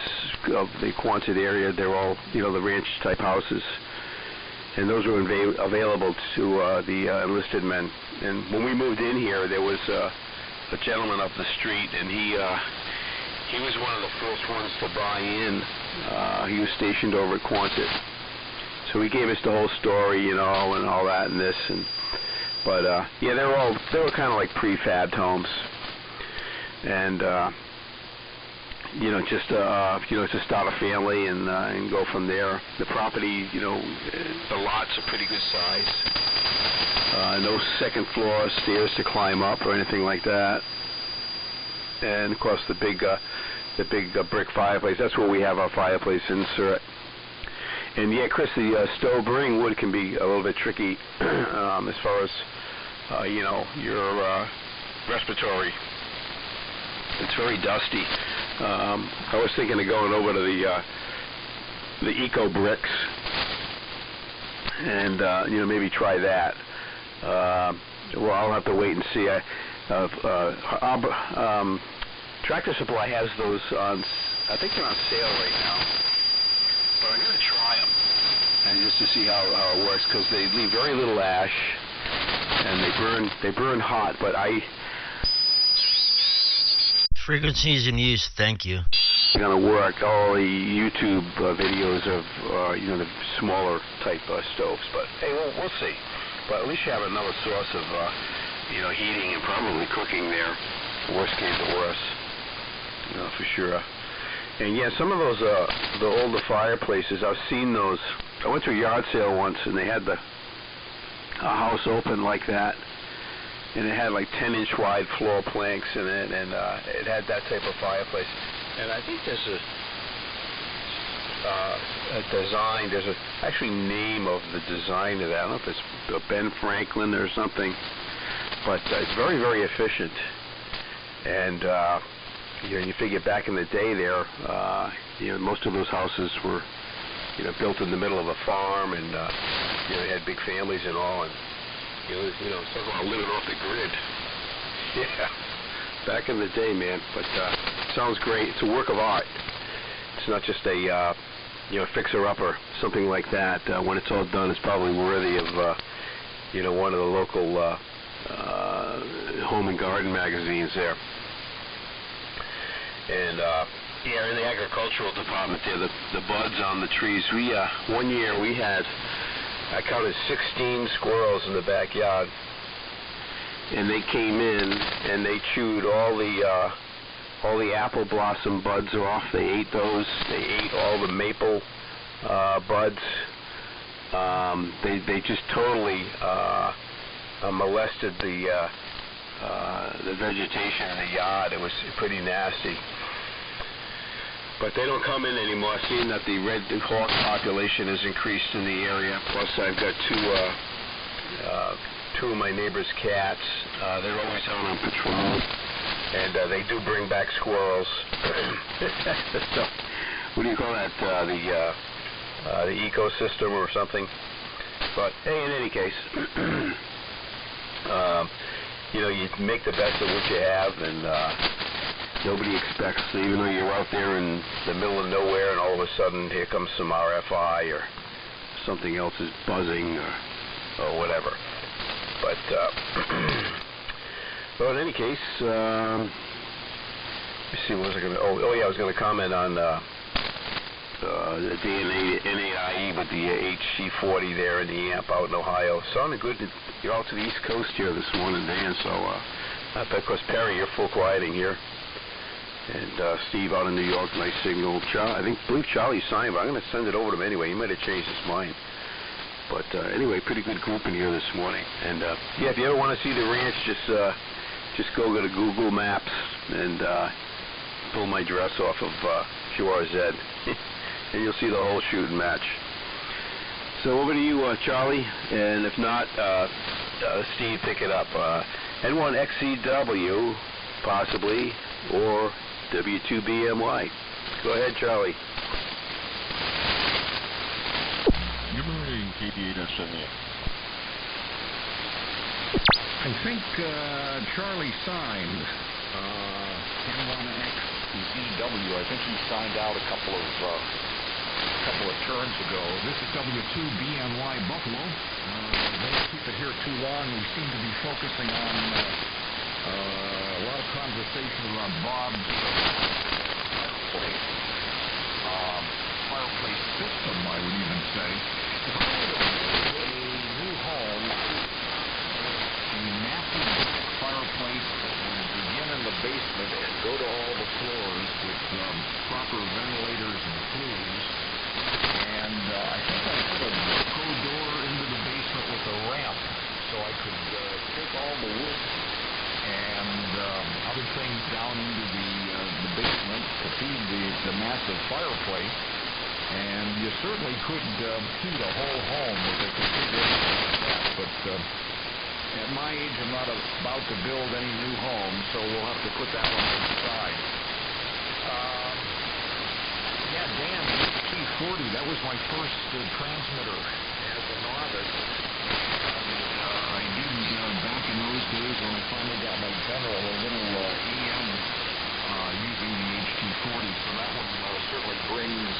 of the Quonset area, they're all the ranch type houses, and those were available to the enlisted men. And when we moved in here, there was a gentleman up the street, and he was one of the first ones to buy in. He was stationed over at Quonset, so he gave us the whole story, and all that and this. But yeah, they were kind of like prefabbed homes, and just to start a family and go from there. The property, the lots are pretty good size. No second floor stairs to climb up or anything like that. And of course the big brick fireplace. That's where we have our fireplace insert. And yeah, Chris, the stove burning wood can be a little bit tricky as far as your respiratory. It's very dusty. I was thinking of going over to the Eco Bricks and maybe try that. Well, I'll have to wait and see. Tractor Supply has those on. I think they're on sale right now. But I'm going to try them and just to see how it works, because they leave very little ash and they burn hot. But Frequencies in use, thank you. Going to work all the YouTube videos of the smaller type stoves, but hey, we'll see. But at least you have another source of heating and probably cooking there. Worst case of worst, for sure. And yeah, some of those the older fireplaces, I've seen those. I went to a yard sale once, and they had a house open like that. And it had like 10-inch wide floor planks in it, and it had that type of fireplace. And I think there's a design. There's a actually name of the design of that. I don't know if it's Ben Franklin or something, but it's very, very efficient. And you figure back in the day there, most of those houses were built in the middle of a farm, and they had big families and all, and talk about living off the grid. Yeah, back in the day, man. But sounds great. It's a work of art. It's not just a fixer-upper, something like that. When it's all done, it's probably worthy of one of the local home and garden magazines there. And yeah, in the agricultural department there, the buds on the trees. We one year we had, I counted 16 squirrels in the backyard, and they came in and they chewed all the apple blossom buds off. They ate those. They ate all the maple buds. They just totally molested the vegetation in the yard. It was pretty nasty. But they don't come in anymore, seeing that the red hawk population has increased in the area. Plus, I've got two of my neighbor's cats. They're always out on patrol, and they do bring back squirrels. So, what do you call that? The ecosystem or something. But hey, in any case, You make the best of what you have, and nobody expects, even though you're out there in the middle of nowhere, and all of a sudden here comes some RFI or something else is buzzing or whatever. But well, in any case, let's see, what was I going to? Oh yeah, I was going to comment on the NAIE with the HC40 there in the amp out in Ohio. Sounded good. You're out to the East Coast here this morning, Dan. So, of course, Perry, you're full quieting here. And Steve out in New York, nice signal. I believe Charlie signed, but I'm going to send it over to him anyway. He might have changed his mind. But anyway, pretty good group in here this morning. And yeah, if you ever want to see the ranch, just go to Google Maps and pull my address off of QRZ, and you'll see the whole shooting match. So over to you, Charlie, and if not, Steve, pick it up. N1XCW, possibly, or W2BMY. Go ahead, Charlie. Good morning, KT8SMU. I think Charlie signed N1XCW. I think he signed out a couple of turns ago. This is W2BNY Buffalo. Don't keep it here too long. We seem to be focusing on a lot of conversation around Bob's fireplace system, I would even say. If I were to build a new home, a massive fireplace that would begin in the basement and go to all the floors with proper ventilators and flues. And I think I put a Velcro door into the basement with a ramp so I could take all the wood and other things down into the basement to feed the massive fireplace. And you certainly could heat a whole home with a configuration like that. But at my age, I'm not about to build any new home, so we'll have to put that one on the side. Yeah, Dan, T40, that was my first transmitter as a novice. I did back in those days when I finally got my General, a little AM using the HT40, so that one certainly brings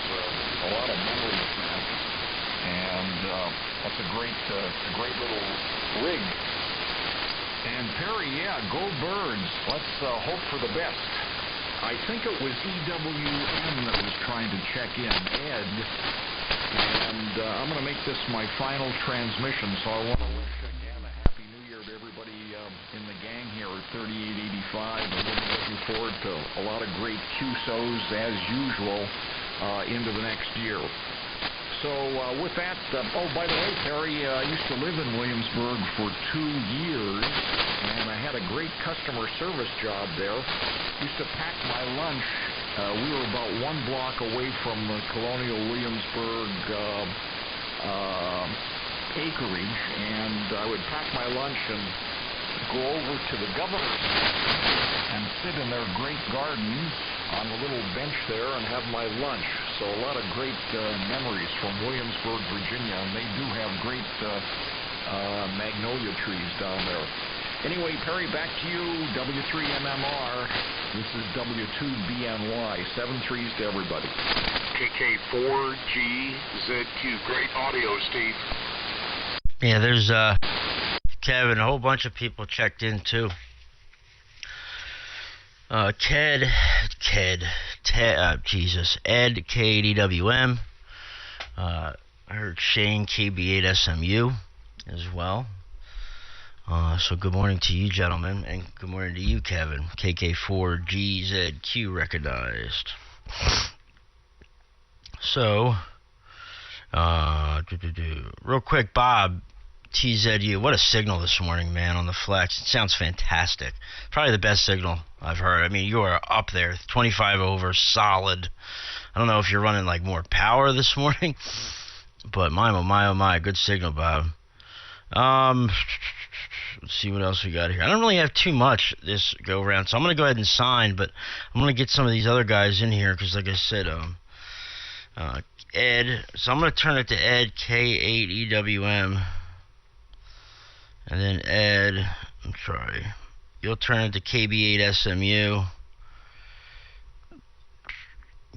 a lot of memories back. And that's a great little rig. And Perry, yeah, go Birds. Let's hope for the best. I think it was EWM that was trying to check in, Ed. And I'm going to make this my final transmission, so I want to wish again a Happy New Year to everybody in the gang here at 3885. I'm looking forward to a lot of great QSOs, as usual, into the next year. So with that, oh, by the way, Perry, I used to live in Williamsburg for 2 years, and I had a great customer service job there. Used to pack my lunch. We were about 1 block away from the Colonial Williamsburg acreage, and I would pack my lunch and go over to the governor's and sit in their great gardens on the little bench there and have my lunch. So a lot of great memories from Williamsburg, Virginia, and they do have great magnolia trees down there. Anyway, Perry, back to you. W3MMR. This is W2BNY. 7-3s to everybody. KK4GZQ. Great audio, Steve. Yeah, there's Kevin. A whole bunch of people checked in too. Ed K80WM. I heard Shane KB8SMU as well. So good morning to you, gentlemen, and good morning to you, Kevin. KK4GZQ recognized. So, real quick, Bob, TZU, what a signal this morning, man, on the flex. It sounds fantastic. Probably the best signal I've heard. I mean, you are up there, 25 over, solid. I don't know if you're running, like, more power this morning, but my, oh, my, good signal, Bob. Let's see what else we got here. I don't really have too much this go-around, so I'm going to go ahead and sign, but I'm going to get some of these other guys in here because, like I said, Ed. So I'm going to turn it to Ed, K8EWM. And then Ed, I'm sorry, you'll turn it to KB8SMU.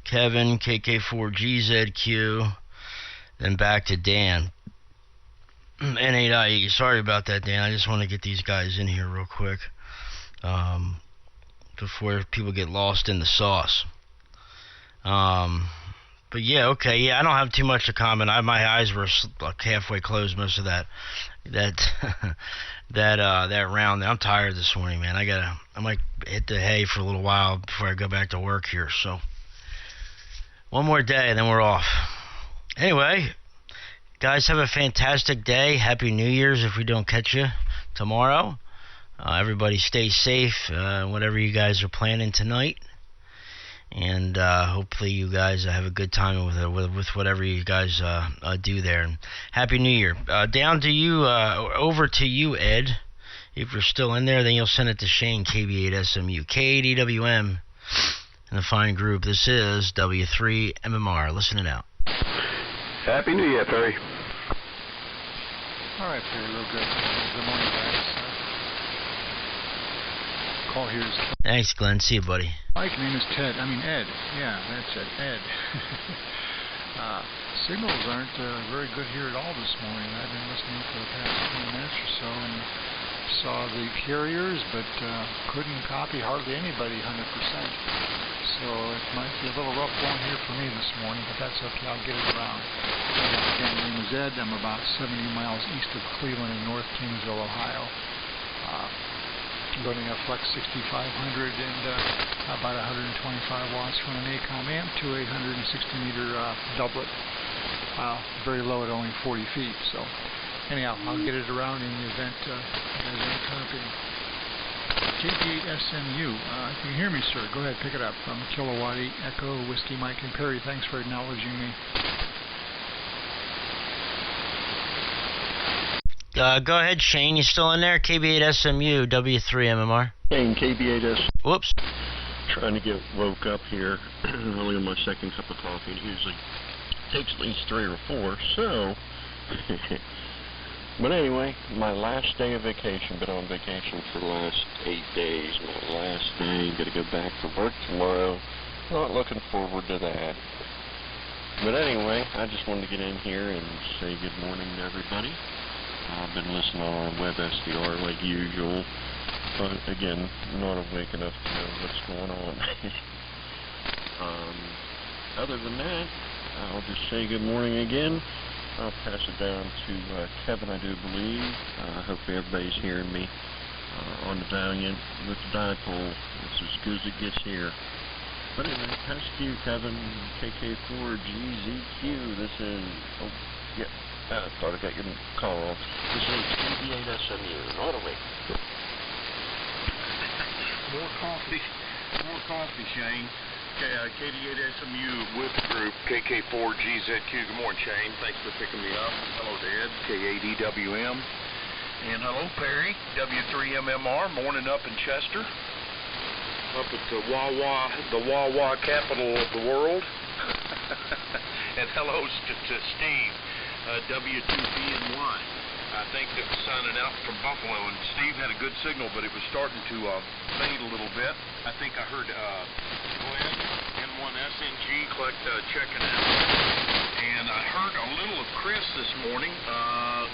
Kevin, KK4GZQ. Then back to Dan. N8IE. Sorry about that, Dan. I just want to get these guys in here real quick before people get lost in the sauce. But yeah, okay, yeah, I don't have too much to comment. My eyes were like halfway closed most of that round. I'm tired this morning, man. I might hit the hay for a little while before I go back to work here. So one more day, and then we're off. Anyway, guys, have a fantastic day. Happy New Year's if we don't catch you tomorrow. Everybody stay safe, whatever you guys are planning tonight. And hopefully you guys have a good time with whatever you guys do there. And Happy New Year. Down to you, over to you, Ed. If you're still in there, then you'll send it to Shane, KB8SMU. K80WM and the fine group. This is W3MMR. Listen it out. Happy New Year, Perry. All right, Perry, real good. Good morning, guys. Call here is... Thanks, Glenn. See you, buddy. Mike, name is Ted. Ed. Yeah, that's it, Ed. Signals aren't very good here at all this morning. I've been listening for the past 20 minutes or so and saw the carriers, but couldn't copy hardly anybody 100%. So it might be a little rough going here for me this morning, but that's okay. I'll get it around. Again, my name is Ed. I'm about 70 miles east of Cleveland in North Kingsville, Ohio. Running a Flex 6500 and about 125 watts from an ACOM amp to a 160-meter doublet. Very low at only 40 feet. So anyhow, I'll get it around in the event there's any copying. KB8SMU, if you can hear me, sir, go ahead, pick it up. From Kilowatt 8 Echo, Whiskey, Mike, and Perry. Thanks for acknowledging me. Go ahead, Shane. You still in there? KB8SMU, W3MMR. Shane, KB8S. Whoops. Trying to get woke up here. Only on my second cup of coffee. It usually takes at least 3 or 4. So, but anyway, my last day of vacation. Been on vacation for the last 8 days. My last day. Got to go back to work tomorrow. Not looking forward to that. But anyway, I just wanted to get in here and say good morning to everybody. I've been listening on web SDR like usual, but again, not awake enough to know what's going on. Other than that, I'll just say good morning again. I'll pass it down to Kevin, I do believe. Hopefully everybody's hearing me on the Valiant with the dipole. It's as good as it gets here. But anyway, pass it to you, Kevin. KK4GZQ. This is... Oh, yeah. I thought I got your call. This is KB8SMU. Not awake. More coffee, Shane. KD8SMU with the group, KK4GZQ. Good morning, Shane. Thanks for picking me up. Hello to Ed, K80WM. And hello, Perry, W3MMR. Morning up in Chester. Up at the Wawa capital of the world. And hello to Steve. W2BNY. I think that was signing out from Buffalo, and Steve had a good signal, but it was starting to fade a little bit. I think I heard Glenn, N1SNG, checking out. And I heard a little of Chris this morning,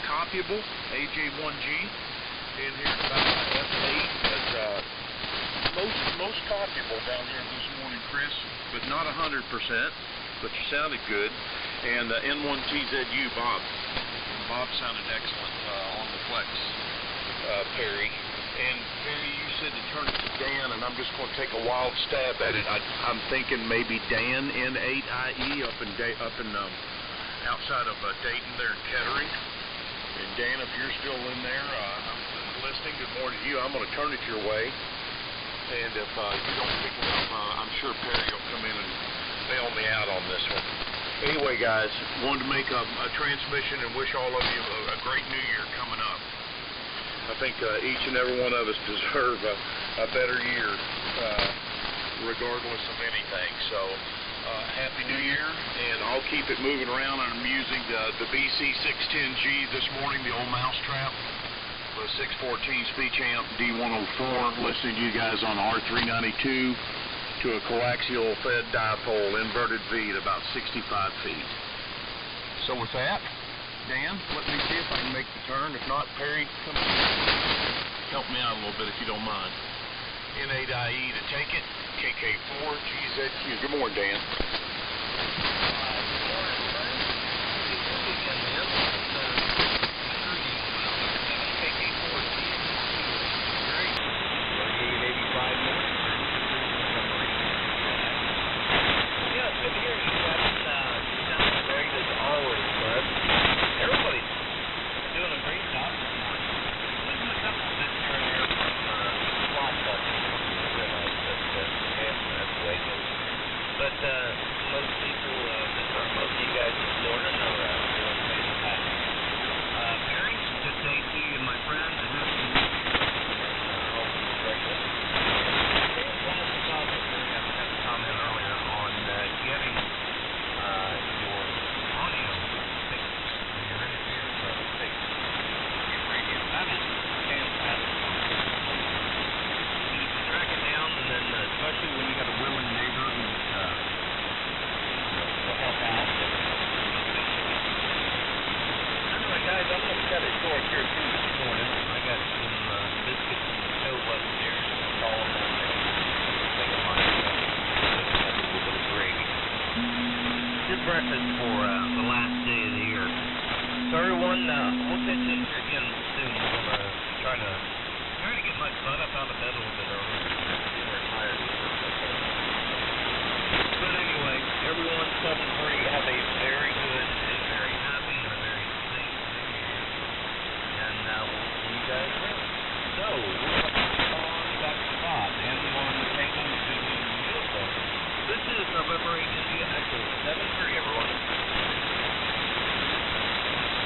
copyable, AJ1G, in here about F8. But most copyable down here this morning, Chris, but not 100%, but you sounded good. And N1TZU, Bob. Bob sounded excellent on the Flex, Perry. And Perry, you said to turn it to Dan, and I'm just going to take a wild stab at it. I'm thinking maybe Dan, N8IE, up in outside of Dayton there in Kettering. And Dan, if you're still in there, I'm listening. Good morning to you. I'm going to turn it your way. And if you don't pick it up, I'm sure Perry will come in and bail me out on this one. Anyway, guys, wanted to make a transmission and wish all of you a great New Year coming up. I think each and every one of us deserve a better year, regardless of anything. So, Happy New Year, and I'll keep it moving around. I'm using the BC610G this morning, the old mousetrap, a 614 Speed Champ D104, listening to you guys on R392 to a coaxial fed dipole, inverted V at about 65 feet. So with that, Dan, let me see if I can make the turn. If not, Perry, come on. Help me out a little bit if you don't mind. N8IE to take it, KK4GZQ. Good morning, Dan.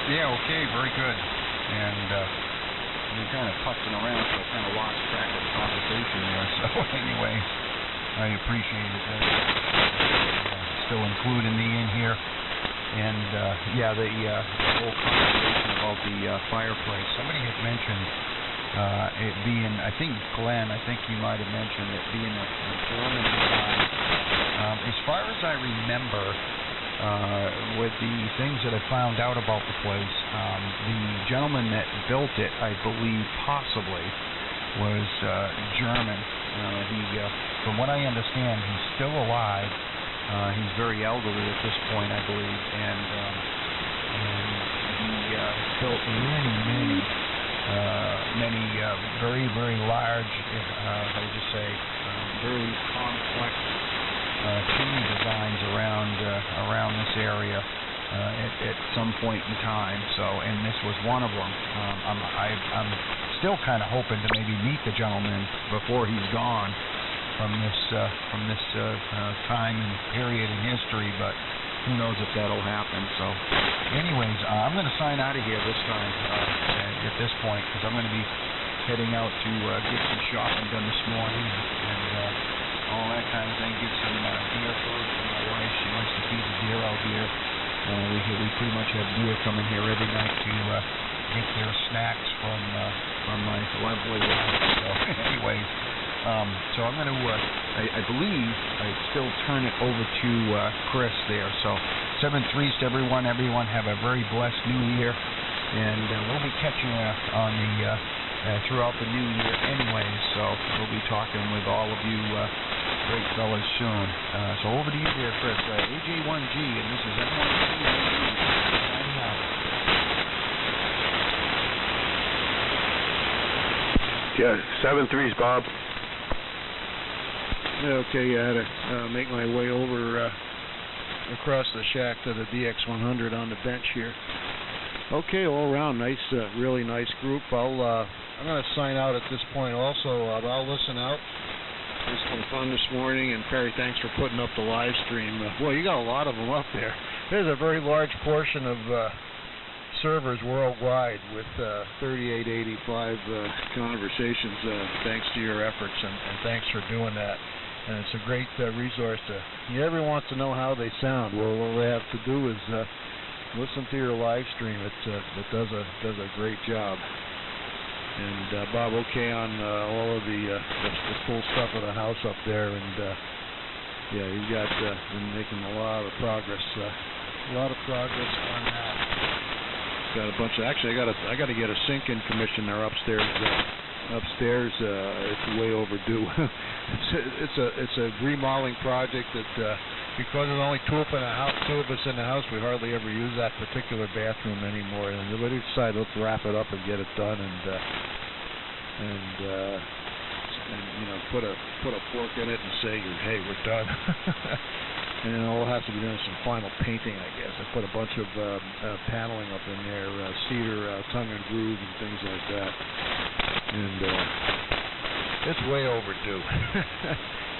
Yeah, okay, very good. And you're kind of putzing around, so I kind of lost track of the conversation there. So anyway, I appreciate it. Still including me in here. And yeah, the whole conversation about the fireplace. Somebody had mentioned it being, I think Glenn, I think you might have mentioned it being a German design. As far as I remember, with the things that I found out about the place, the gentleman that built it, I believe, possibly, was German. From what I understand, he's still alive. He's very elderly at this point, I believe, and he built many very, very large, how would you say, very complex chimney designs around this area at some point in time. So, and this was one of them. I'm still kind of hoping to maybe meet the gentleman before he's gone from this time and period in history, but who knows if that'll happen. So, anyways, I'm going to sign out of here this time at this point, because I'm going to be heading out to get some shopping done this morning and all that kind of thing. Get some deer food for my wife. She wants to feed the deer out here. We pretty much have deer coming here every night to get their snacks from my lovely wife. So, anyways, so I'm going to, I believe, I still turn it over to Chris there. So 7-3 to everyone. Everyone have a very blessed New Year, and we'll be catching on the throughout the New Year anyways. So we'll be talking with all of you great fellas soon. So over to you there, Chris. AJ1G, and this is M1G. Signing out. Yeah, 7-3's, Bob. Okay, I had to make my way over across the shack to the DX100 on the bench here. Okay, all around, nice, really nice group. I'm going to sign out at this point also. I'll listen out. There's some fun this morning, and Perry, thanks for putting up the live stream. Boy, you got a lot of them up there. There's a very large portion of servers worldwide with 3885 conversations, thanks to your efforts, and thanks for doing that. And it's a great resource. Everyone wants to know how they sound. Well, all they have to do is listen to your live stream. It does a great job. And Bob, okay on all of the full stuff of the house up there, and yeah, you got been making a lot of progress on that. Got a bunch of, actually, I got to get a sink-in commission there upstairs. It's way overdue. it's a remodeling project that because there's only two of us in the house, we hardly ever use that particular bathroom anymore. And we decided let's wrap it up and get it done, and you know, put a fork in it and say, hey, we're done. And then all has to be done is some final painting, I guess. I put a bunch of paneling up in there, cedar tongue and groove and things like that. And it's way overdue.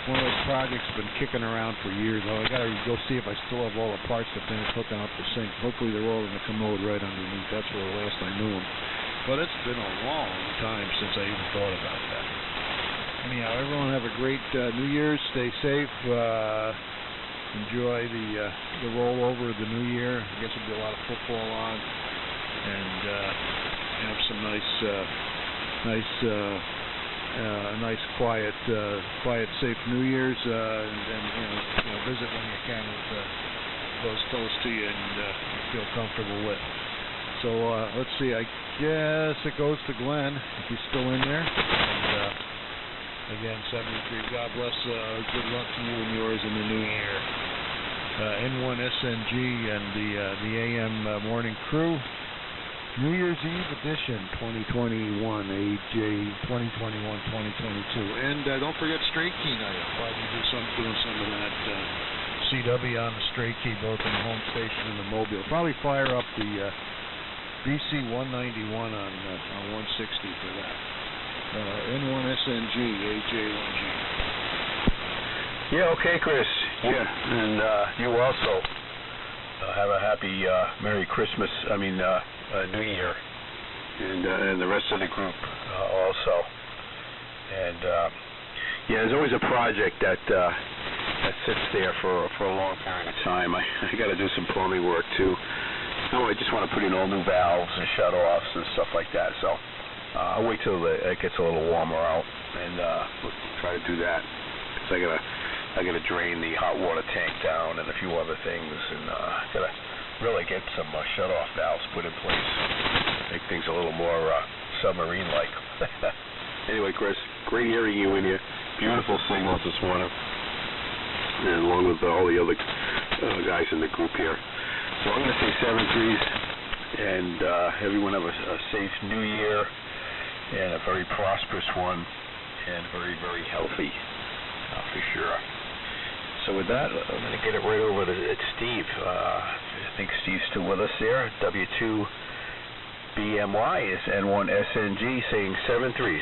One of those projects been kicking around for years. I gotta go see if I still have all the parts to finish hooking up the sink. Hopefully they're all in the commode right underneath. That's where the last I knew them. But it's been a long time since I even thought about that. Anyhow, everyone have a great New Year's. Stay safe. Enjoy the rollover of the New Year. I guess there'll be a lot of football on, and have some nice, quiet, safe New Year's, and visit when you can with those close to you and feel comfortable with. So let's see. I guess it goes to Glenn if he's still in there. And, again, 73. God bless. Good luck to you and yours in the new year. N1SNG and the AM morning crew. New Year's Eve edition 2021, AJ 2021-2022. And don't forget Straight Key night. I'll probably doing some of that CW on the Straight Key, both in the home station and the mobile. Probably fire up the BC 191 on 160 for that. N1SNG, AJ1G. Yeah, okay, Chris. Yeah, and you also have a happy Merry Christmas. New Year, and the rest of the group also. And yeah, there's always a project that sits there for a long period of time. I got to do some plumbing work too. I just want to put in all new valves and shut-offs and stuff like that. So I'll wait till it gets a little warmer out, and we'll try to do that. Because I gotta drain the hot water tank down and a few other things, and gotta really get some shut-off valves put in place, make things a little more submarine-like. Anyway, Chris, great hearing you in your beautiful signals this morning, and along with all the other guys in the group here. So I'm going to say 7-3s, and everyone have a safe New Year, and a very prosperous one, and very, very healthy, for sure. So with that, I'm going to get it right over to Steve. I think Steve's still with us there. W2BMY is N1SNG saying 7-3s.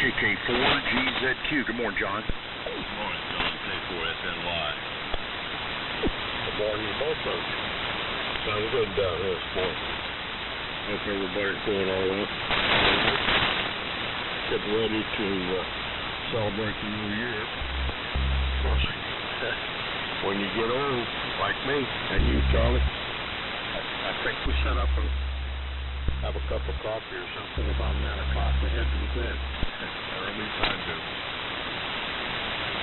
KK4GZQ. Good morning, John. Good morning, John. K4SNY. Good morning, also. Sounds good down here this morning. Hope everybody's doing all right. Getting ready to celebrate the new year. Of course, when you get old, like me, and you, Charlie, I think we set up and have a cup of coffee or something about 9 o'clock. We head to the bed. Early time to.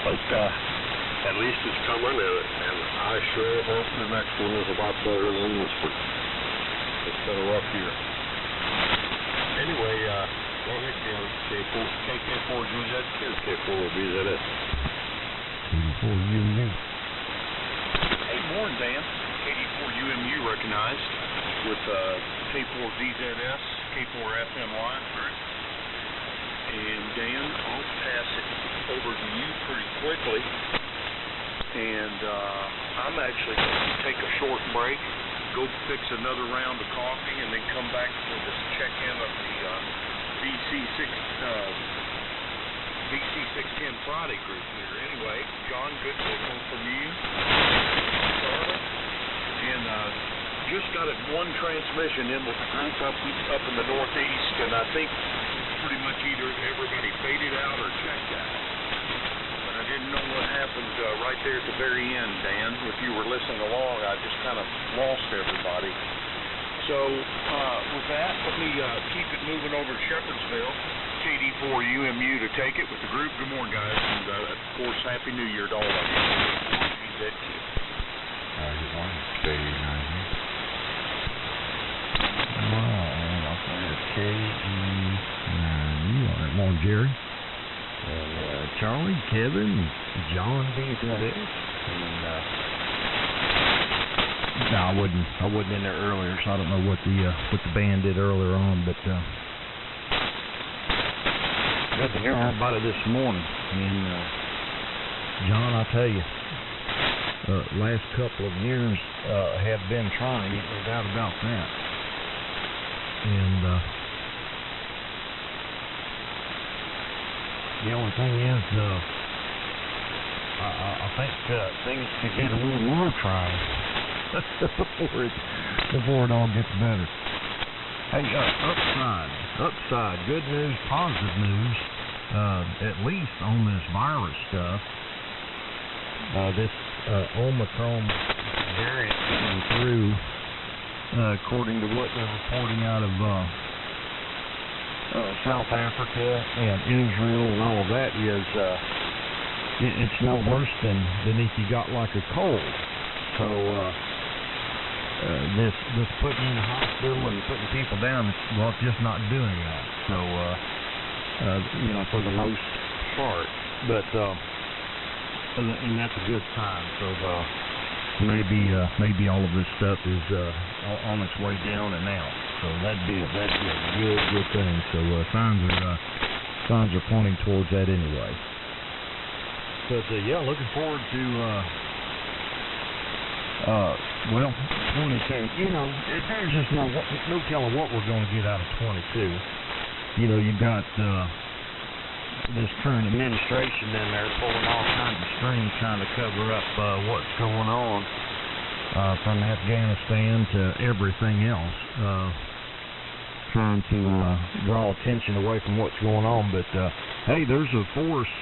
But at least it's coming, and I sure hope the next one is a lot better than this one. It's been a rough year. Anyway, go ahead, KK4GZQ. K4BZS. KD4UMU. Hey, morning, Dan. KD4UMU recognized with K4DZS, K4FNY. And Dan, I'll pass it over to you pretty quickly. And I'm actually going to take a short break, go fix another round of coffee, and then come back for this check-in of the BC610 Friday group here. Anyway, John, good signal from you, Charlie. And just got it one transmission in with the group up in the Northeast, and I think pretty much either everybody faded out or checked out. But I didn't know what happened right there at the very end, Dan. If you were listening along, I just kind of lost everybody. So with that, let me keep it moving over to Shepherdsville. KD4UMU to take it with the group. Good morning, guys. And, of course, Happy New Year to all of you. KD9. Good morning. KD9. Wow, that's KD9. All right, morning, Jerry. Charlie, Kevin, John, BZS. No, I wasn't in there earlier, so I don't know what the band did earlier on, but got to hear all about it this morning. And John, I tell you, last couple of years have been trying, no doubt about that. And the only thing is, I think things could get a little more trying before it all gets better. Hey, upside, good news, positive news, at least on this virus stuff. This Omicron variant coming through, according to what they're reporting out of South Africa and Israel and all of that, is it's no worse than if you got like a cold. So this putting in the hospital and putting people down, it's just not doing that. So for the most part, but and that's a good sign. So maybe all of this stuff is on its way down and out. So that'd be a good thing. So signs are pointing towards that anyway. But looking forward to 22. There's just no telling what we're going to get out of 22. You've got this current administration in there pulling all kinds of strings trying to cover up what's going on from Afghanistan to everything else. Trying to draw attention away from what's going on, but hey, there's a force.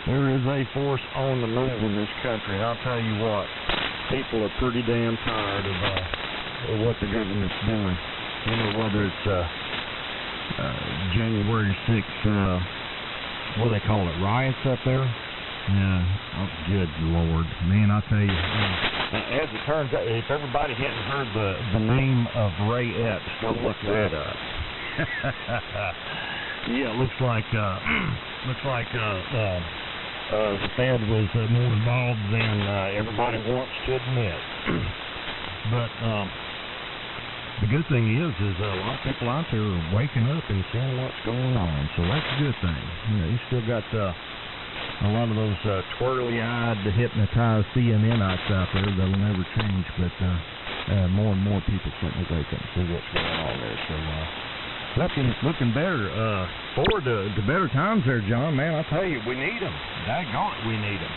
there is a force on the move in this country. And I'll tell you what, people are pretty damn tired of what the government's doing. Whether it's January 6th, what do they call it, riots up there? Yeah. Oh, good Lord, man! I tell you. As it turns out, if everybody hadn't heard the name of Ray Epps, go look that up. Yeah, it looks like the Fed was more involved than everybody wants to admit. But the good thing is a lot of people out there are waking up and seeing what's going on, so that's a good thing. You still got a lot of those twirly-eyed, hypnotized CNNites out there that'll never change, but more and more people certainly wake up and see what's going on there. So looking better. Forward to better times there, John. Man, I tell you, we need them. Daggone it, we need them.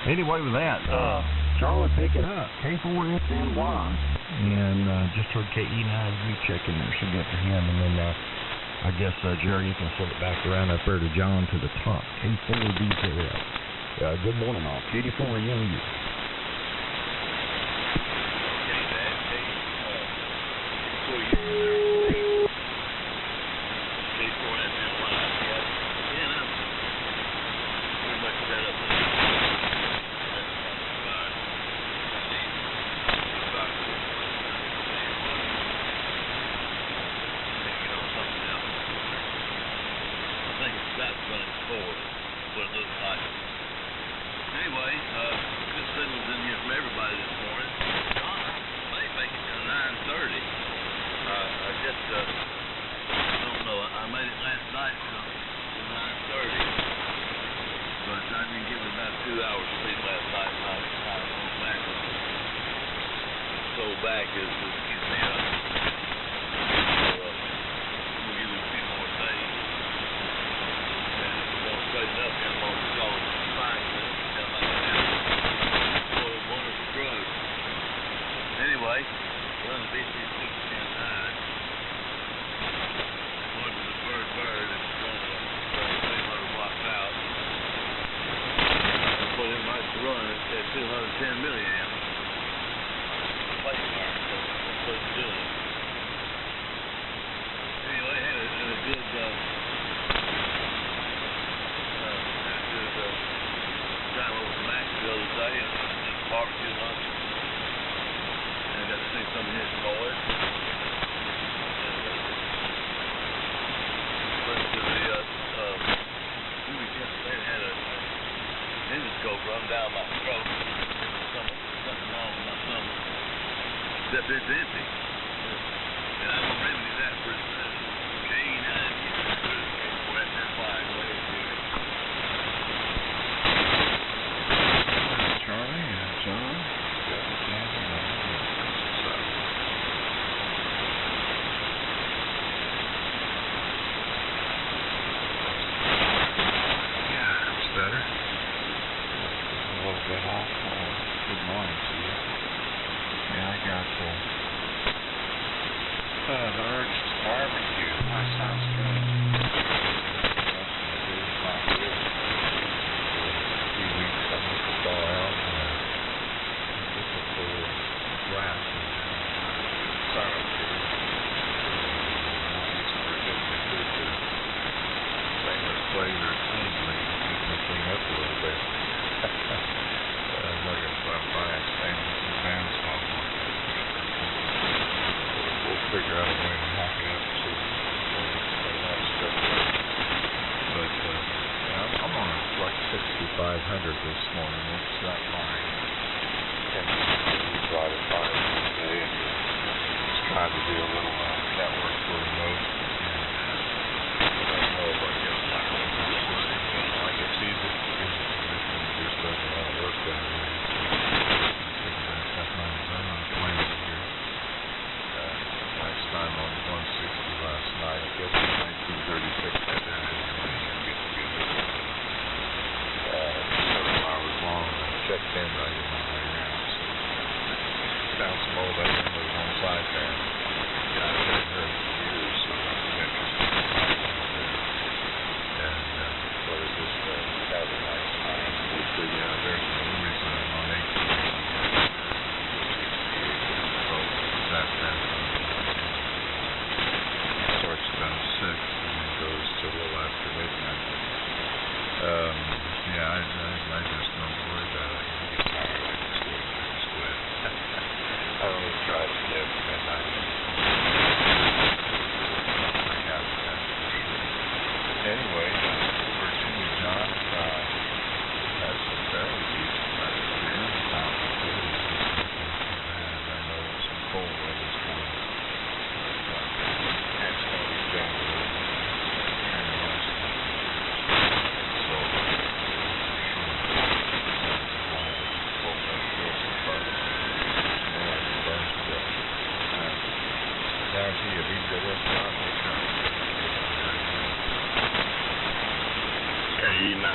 Anyway, with that, Charlie, pick it up. K4SNY. And just heard KE9Z checking there, so good for him. And then I guess, Jerry, you can send it back around up there to John to the top. K4DZL. Good morning, all. K4MU.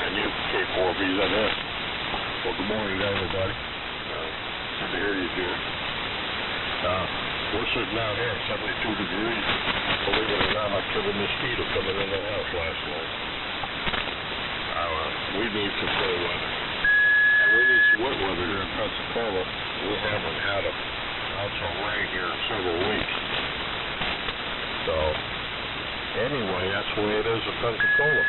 9U, K4VZS. Well, good morning, everybody. Good to hear you, Jerry. We're sitting down here at 72 degrees. Believe it or not, I killed a mosquito coming in the house last night. We need some cold weather. And we need some wet weather here in Pensacola. We haven't had an ounce of rain here in several weeks. So, anyway, that's the way it is in Pensacola.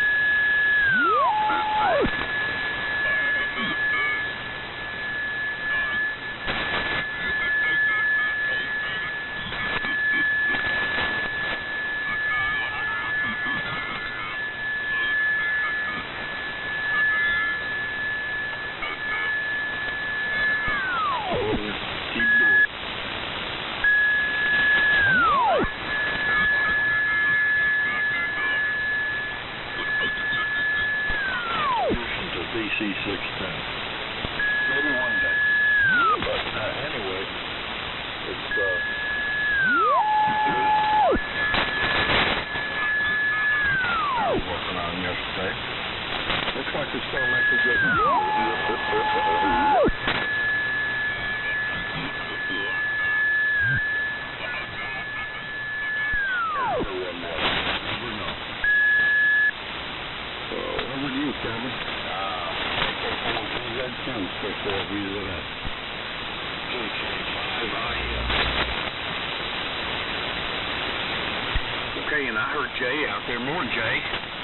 Okay, and I heard Jay out there. Morning, Jay.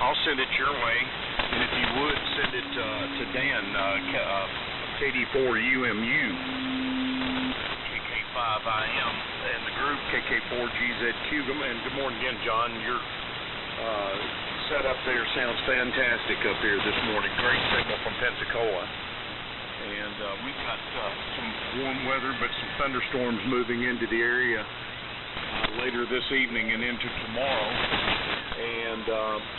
I'll send it your way, and if you would, send it to Dan, KD4UMU, KK5IM, and the group KK4GZQ. And good morning again, John. Your setup there sounds fantastic up here this morning. Great signal from Pensacola. And we've got some warm weather, but some thunderstorms moving into the area later this evening and into tomorrow. And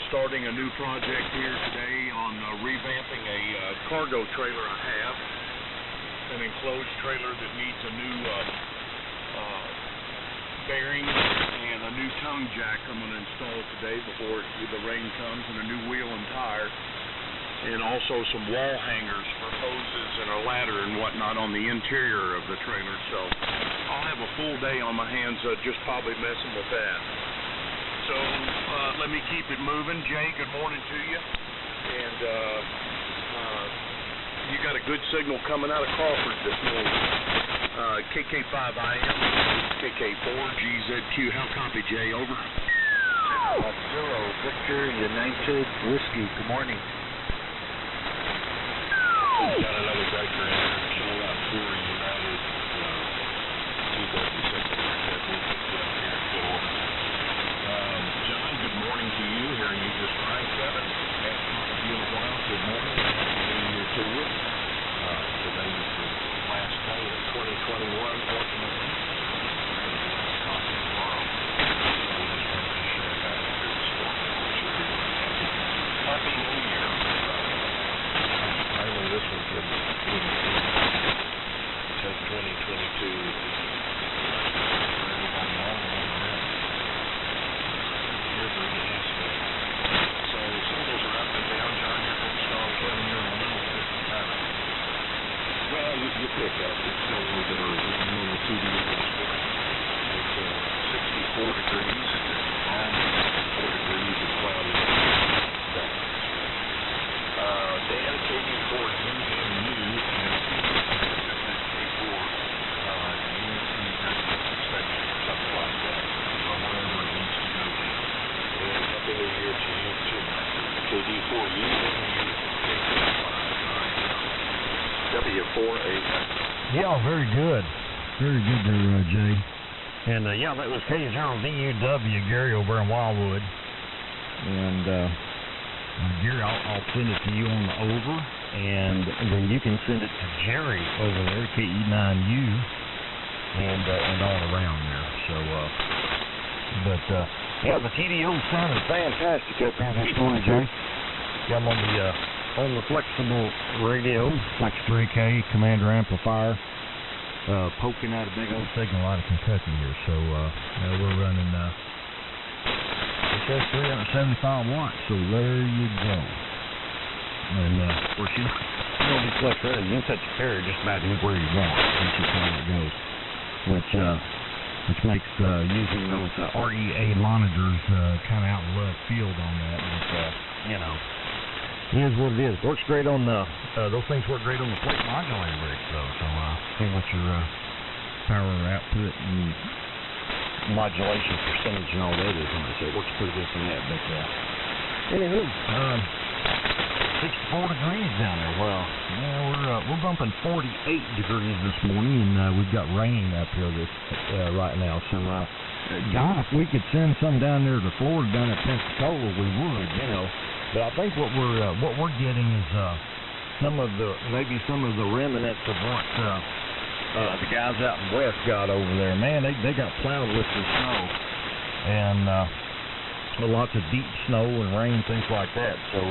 starting a new project here today on revamping a cargo trailer I have, an enclosed trailer that needs a new bearing and a new tongue jack I'm going to install today before the rain comes, and a new wheel and tire. And also some wall hangers for hoses and a ladder and whatnot on the interior of the trailer. So I'll have a full day on my hands just probably messing with that. So let me keep it moving. Jay, good morning to you. And you got a good signal coming out of Crawford this morning. KK5IM, KK4GZQ. How copy, Jay? Over. 0, Victor United Whiskey. Good morning. Got another breaker in there, showing up for United 236. We'll pick you up here in good order. John, good morning to you. Hearing you just right, Kevin. Haven't talked to you in a while. Good morning. Happy New Year to you. Today is the last day of 2021, fortunately. Coffee tomorrow. So we just wanted to share that here this morning. Happy New Year. Finally, this one could take 2022 every aspect. So singles are up and down. John, you're pretty strong. Kevin, you're a little different kind of. Well, you pick up. It's still a little bit early. You know the CDO this morning. It's 64 degrees. And 4 degrees and cloudy. Dan, KD4UMU, and K4 section or something like that, or wherever it needs to go to. And Happy New Year to you too. KD4UMU, W4A. Yeah, very good. Very good there, Jay. And, yeah, that was K0VUW, Gary over in Wildwood. And, Gary, I'll send it to you on the over, and then you can send it to Jerry over there, KE9U, and all around there. So, yeah, the TDO sounded fantastic up here this morning, Jay. Yeah, I'm on the flexible radio, Flex 3K Commander amplifier, poking out a big old signal out of Kentucky here. So, we're running. It says 375 watts, so there you go. And of course, you know these flex ready, you can set your carrier just about anywhere you want. That's just how it goes. Which makes using those REA monitors kind of out in left field on that. But, you know, it is what it is. Works great on the those things work great on the plate modulator rigs though. So see what your power output and modulation percentage and all that is on it. So it works pretty good for that. But anywho, 64 degrees down there. Well, yeah, we're bumping 48 degrees this morning, and we've got rain up here right now. So, God, if we could send some down there to Florida, down at Pensacola, we would, you know. But I think what we're getting is some of the remnants of what the guys out in west got over there. Man, they got plowed with the snow, and lots of deep snow and rain, things like that. So,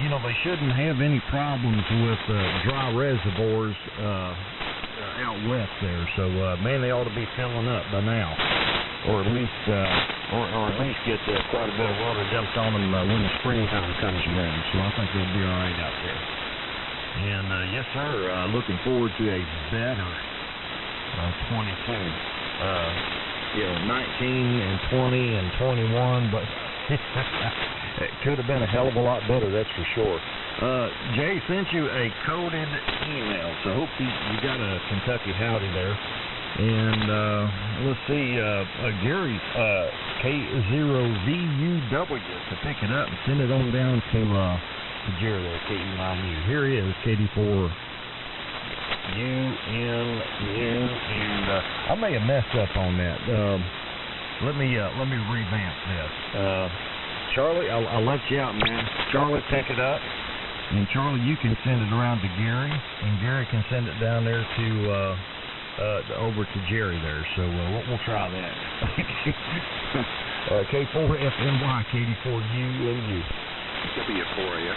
you know, they shouldn't have any problems with dry reservoirs out west there. So, man, they ought to be filling up by now, or at least get quite a bit of water dumped on them when the springtime comes around. So I think they'll be all right out there. And yes, sir, looking forward to a better 22. You know, 19 and 20 and 21, but it could have been a hell of a lot better, that's for sure. Jay sent you a coded email, so hope you got a Kentucky howdy there. And let's see, Gary's K0VUW to pick it up and send it on down to Jerry there, KE9U. Here he is, KD4UNU, and I may have messed up on that. Let me revamp this. Charlie, I'll let you out, man. Charlie, pick it up, and Charlie, you can send it around to Gary, and Gary can send it down there to over to Jerry there. So we'll try that. K4FNY, KD4UNU. W4, yeah.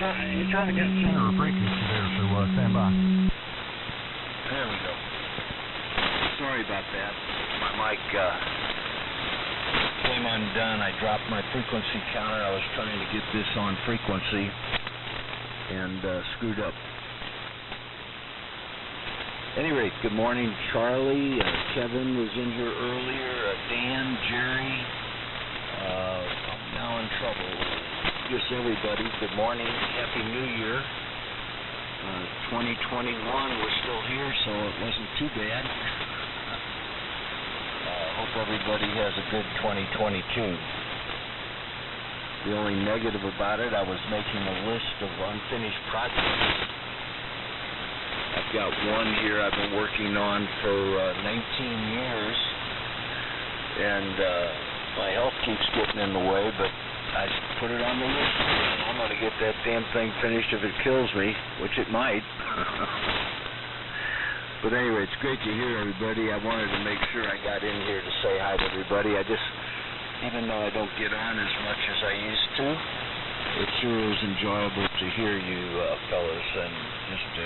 You're trying to get center of frequency there, so stand by. There we go. Sorry about that. My mic came undone. I dropped my frequency counter. I was trying to get this on frequency and screwed up. At any rate, good morning, Charlie. Kevin was in here earlier. Dan, Jerry. I'm now in trouble. Just everybody, good morning, Happy New Year. 2021, we're still here, so it wasn't too bad. Hope everybody has a good 2022. The only negative about it, I was making a list of unfinished projects. I've got one here I've been working on for 19 years, and my health keeps getting in the way, but I put it on the list. I'm going to get that damn thing finished if it kills me, which it might. But anyway, it's great to hear everybody. I wanted to make sure I got in here to say hi to everybody. Even though I don't get on as much as I used to, it sure is enjoyable to hear you fellas and just to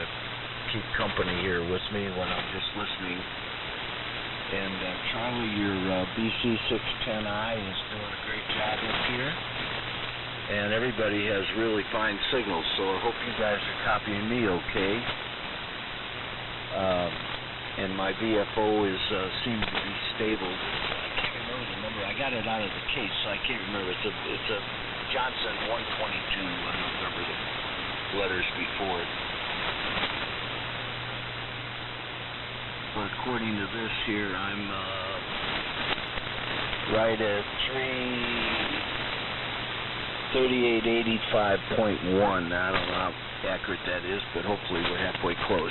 keep company here with me when I'm just listening. And Charlie, your BC610i is doing a great job up here. And everybody has really fine signals, so I hope you guys are copying me okay. And my VFO seems to be stable. I can't remember the number. I got it out of the case, so I can't remember. It's a Johnson 122. I don't remember the letters before it. But according to this here, I'm right at 338.85.1. I don't know how accurate that is, but hopefully we're halfway close.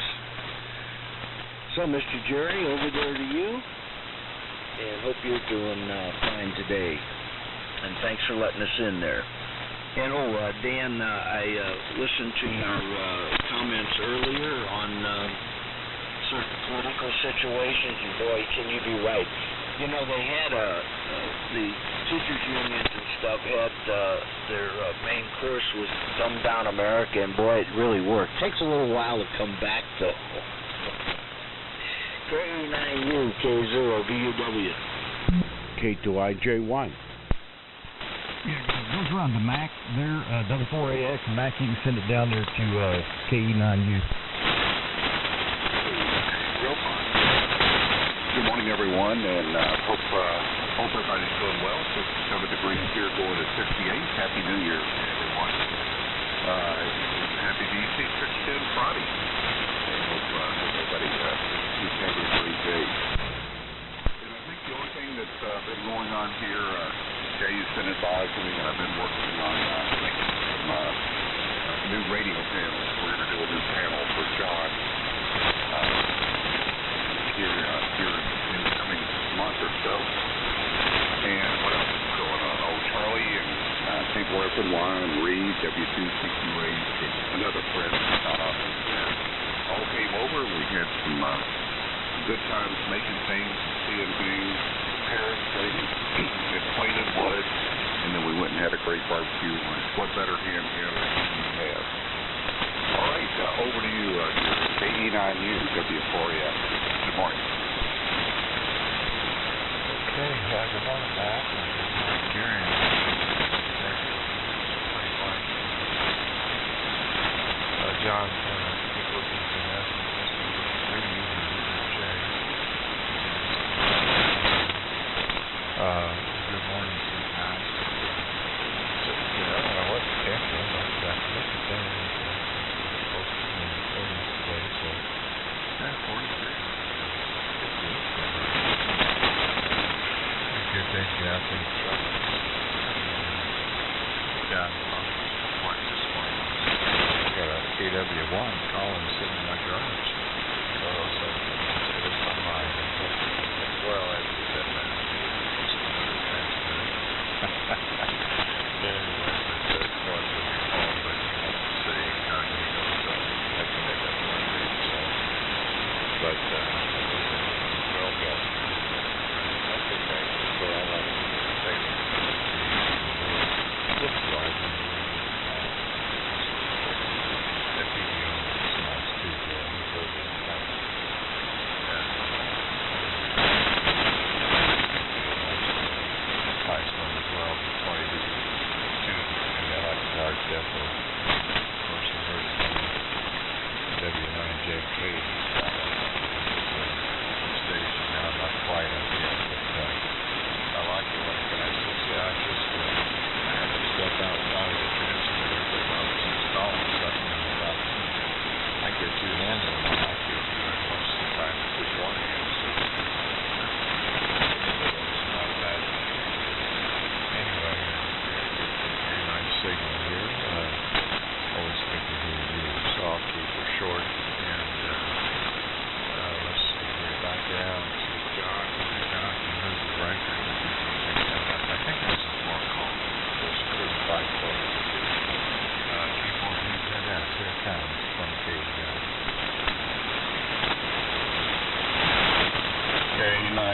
So, Mr. Jerry, over there to you, and hope you're doing fine today. And thanks for letting us in there. And, Dan, I listened to your comments earlier on certain political situations, and boy, can you be right. You know, they had the teachers' unions and stuff had their main course was Dumb Down America, and boy, it really worked. Takes a little while to come back, though. K9U, K0, VUW. K2IJ1. Yeah, goes around to Mac there, W4AX, Mac, you can send it down there to KE9U. Good morning, everyone, and hope everybody's doing well. 57 degrees here, going to 68. Happy New Year, everyone. Happy BC610 Friday. And hope everybody keeps having a great day. And I think the only thing that's been going on here, Jay sent it by to me, and I've been working on some new radio panels. We're going to do a new panel for John. Here in the coming month or so. And what else is going on? Oh, Charlie and St. Boris and Juan, Reed, W2CQH, another friend, all came over. We had some good times making things, seeing things, preparing things, and planing wood. And then we went and had a great barbecue. What better hand than you have? All right, over to you, KE9U, W4AX. Good morning. Okay, good morning, Matt. Gary. John, keep looking for that. Good morning to you guys. So, I don't know what's happening, but I looked at that. So, 43. Good day to get out there and truck. Yeah, quite disappointed. Got a KW1.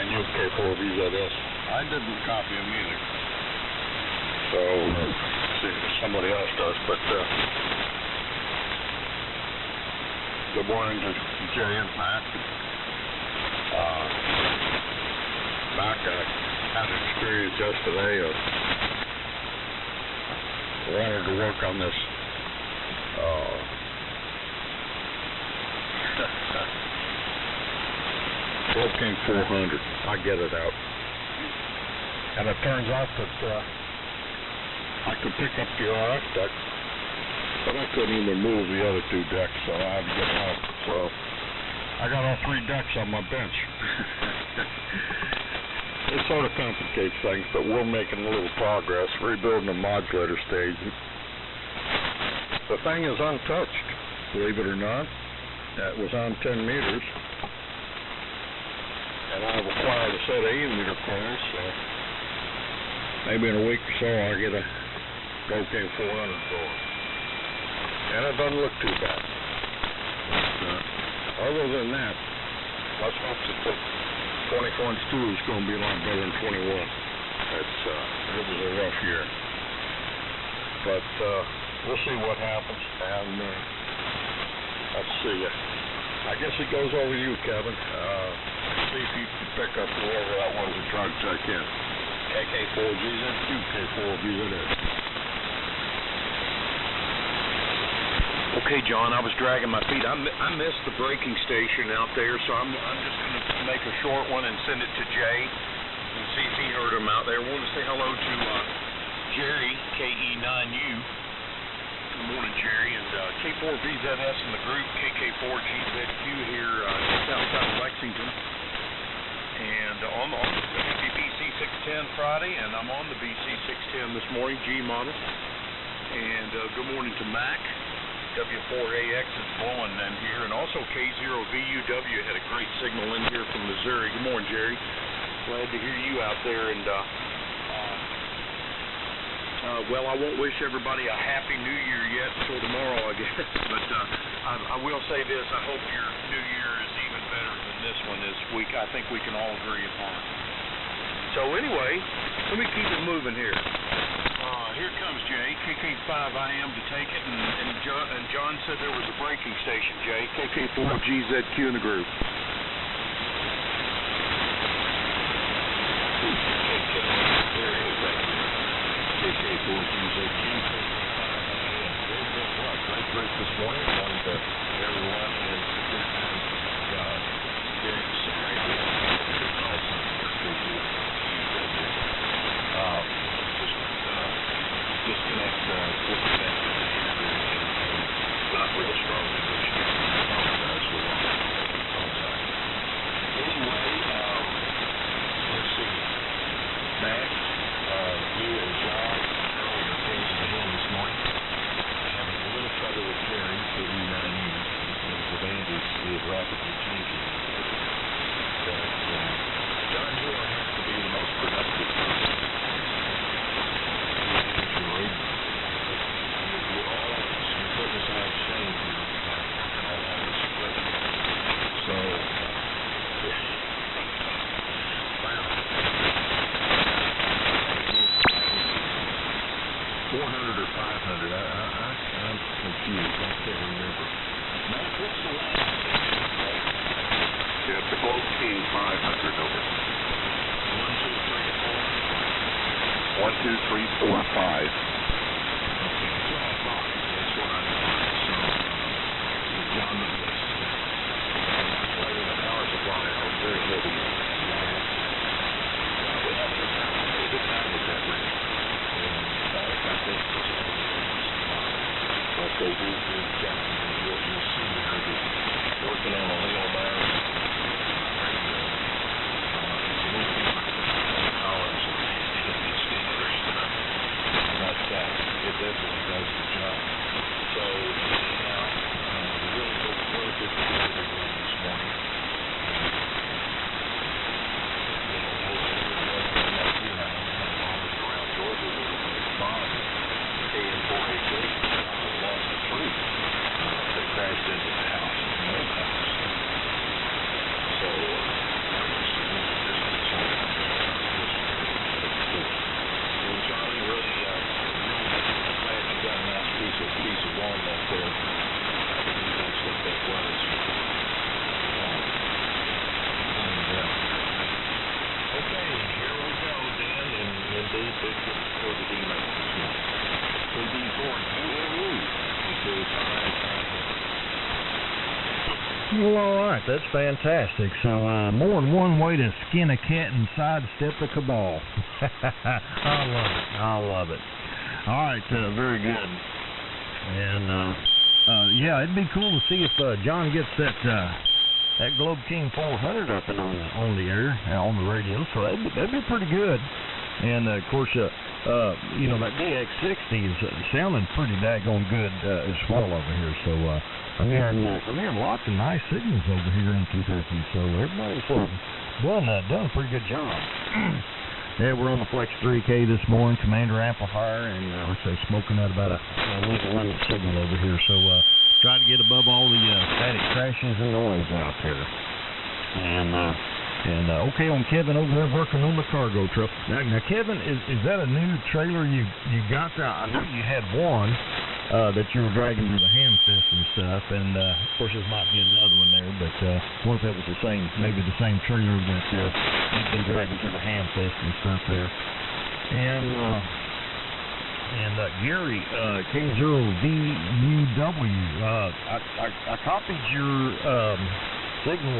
K9U, K4VZS. I didn't copy them either. So, see if somebody else does, but, good morning to Jay and Matt. Mac, I had an experience yesterday of wanted to work on this, King 400. I get it out. And it turns out that, I could pick up the RF deck, but I couldn't even move the other two decks, so I had to get help. So I got all three decks on my bench. It sort of complicates things, but we're making a little progress, rebuilding the modulator stage. The thing is untouched, believe it or not. It was on 10 meters, and I required a set of 8-meter pairs, so maybe in a week or so I'll get a King 400 for it. And it doesn't look too bad. Other than that, let's hope that the 24-inch 2 is going to be a lot better than 21. It was a rough year. But we'll see what happens. And let's see. I guess it goes over to you, Kevin. See if you can pick up whoever that was that tried to check in. KK4GZQ, K4VZS. Okay, John, I was dragging my feet. I missed the braking station out there, so I'm just going to make a short one and send it to Jay and see if he heard him out there. I want to say hello to Jerry, KE9U. Good morning, Jerry. And K4VZS in the group, KK4GZQ here just outside of Lexington. And on the happy BC 610 Friday, and I'm on the BC 610 this morning, G model. And good morning to Mac. W4AX is blowing in here, and also K0VUW had a great signal in here from Missouri. Good morning, Jerry. Glad to hear you out there. And well, I won't wish everybody a happy New Year yet until tomorrow, I guess. But I will say this: I hope your New Year is even better than this one this week. I think we can all agree upon it. So anyway, let me keep it moving here. Here comes Jay, KK5IM to take it, and John said there was a braking station, Jay. KK4GZQ in the group. KK4GZQ. Great break this morning. Wanted to everyone and disconnect not real strong English. Apologize for that. Anyway, let's see. Mac, you and John are changing the hill this morning. Having a little trouble with Jerry, KE9U. The band is rapidly changing. But John Hill has to be the most productive person. I'm confused. I can't remember. Matt, what's the last? Yeah, it's the Gold King 500 over. 1, 2, 3, 4, 5. Okay, that's what I thought. That's what I thought. So, John Nicholas. That's why the power supply is very heavy. We have a good time with that ring. So we'll see how we're working on a little bar. It's a little bit like $100 and $50 but Well, all right. That's fantastic. So, more than one way to skin a cat and sidestep the cabal. I love it. I love it. All right. Very good. And, yeah, it'd be cool to see if John gets that Globe King 400 up and on the air, on the radio. So that'd be pretty good. And, of course, you know, that DX60 is sounding pretty daggone good as well over here. So I'm hearing lots of nice signals over here in Kentucky. So everybody's done a pretty good job. Yeah, we're on the Flex 3K this morning, Commander amplifier, and let's say smoking out about a legal limit signal over here. So try to get above all the static crashes and noise out there. And okay on Kevin over there working on the cargo truck. Now Kevin, is that a new trailer you got there? I know you had one that you were dragging through the Hamfest and stuff, and of course there might be another one there, but what if that was maybe the same trailer that you've been dragging through the Hamfest and stuff there? And Gary, K0VUW, I copied your signal.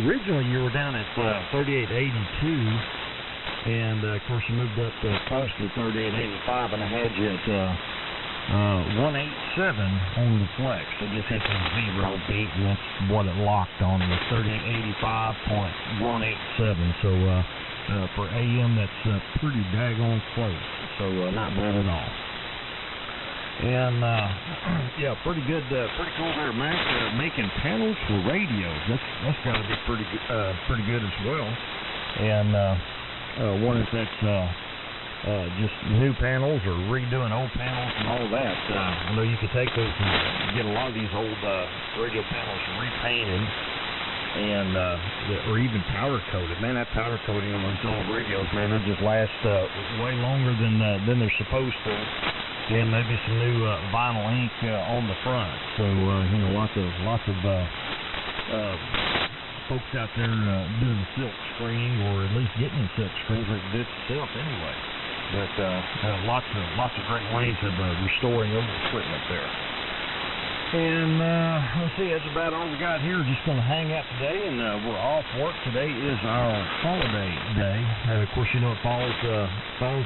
Originally you were down at 3882, and of course you moved up close to 3885, and I had you at 187 on the Flex. So just hit the 0 beat, and that's what it locked on, was 3885.187. So for AM, that's pretty daggone close. So not bad at all. And yeah, pretty good, pretty cool there, Mac. Making panels for radios. That's got to be pretty good as well. And wonder if that's just new panels or redoing old panels and all that. I know you could take those and get a lot of these old radio panels repainted and or even powder coated. Man, that powder coating on those old radios, man, they just last way longer than they're supposed to. And maybe some new vinyl ink on the front. So you know, lots of folks out there doing silk screening, or at least getting silk screens like it did itself anyway. But lots of great ways of restoring old equipment there. And let's see, that's about all we got here. Just going to hang out today, and we're off work. Today is our holiday day. Of course, you know it falls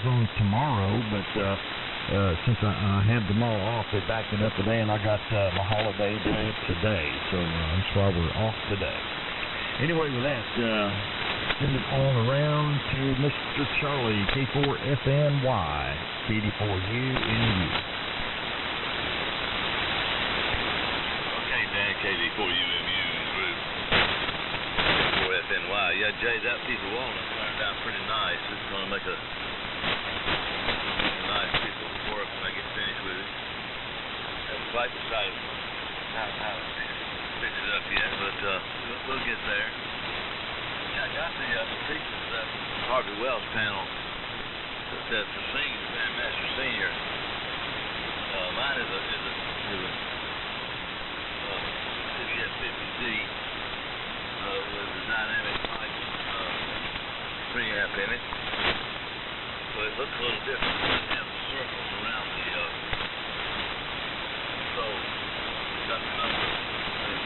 on tomorrow, but since I had tomorrow off, they backed it up today, and I got my holiday day today. So that's why we're off today. Anyway, with that, send it on around to Mr. Charlie, K4FNY, KD4UNU. Okay, Dan, KD4UMU group, K4FNY. Yeah, Jay, that piece of walnut turned out pretty nice. It's going to make a nice piece of work when I get finished with it. I haven't quite decided how to fix it up yet, but we'll get there. Yeah, I got the pieces of that Harvey Wells panel that the senior, Grandmaster Senior. Mine is a 50D with a dynamic mic preamp in it. So it looks a little different. It doesn't have the circles around the controls. It got the number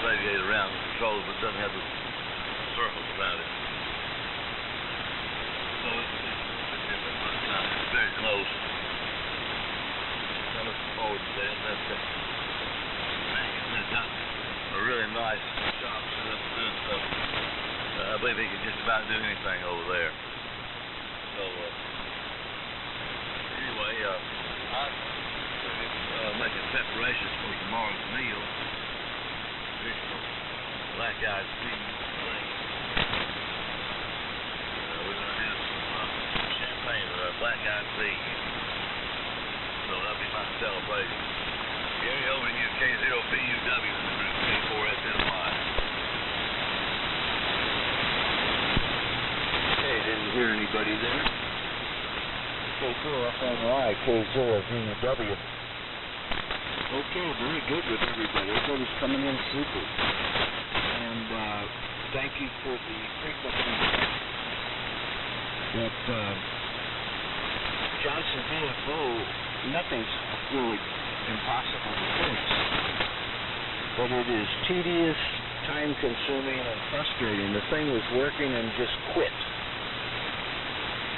radiated around the controls, but it doesn't have the circles around it. So it's a bit different, but it's very close. I'm looking forward to that. He's got a really nice shop set up doing stuff. I believe he can just about do anything over there. So anyway, I'm making preparations for tomorrow's meal. Traditional black-eyed peas. We're going to have some champagne with our black-eyed peas. So that'll be my celebration. Gary, over to you, K0VUW from the group K4FNY. Okay, didn't hear anybody there. K4FNY, K0VUW. Okay, very good with everybody. Everybody's coming in super. And thank you for the frequency that Johnson VFO, nothing's really impossible to fix. But it is tedious time-consuming and frustrating. The thing was working and just quit.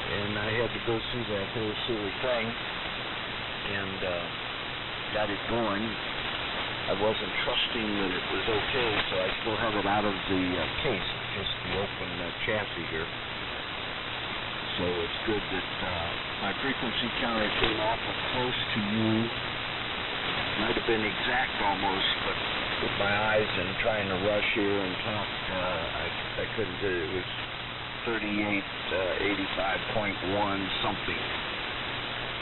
And I had to go through that whole silly thing and got it going. I wasn't trusting that it was okay, so I still have it out of the case, just the open chassis here. So it's good that my frequency counter came awful close to you. Might have been exact almost, but with my eyes and trying to rush here and talk, I couldn't do it. It was 3885.1 something.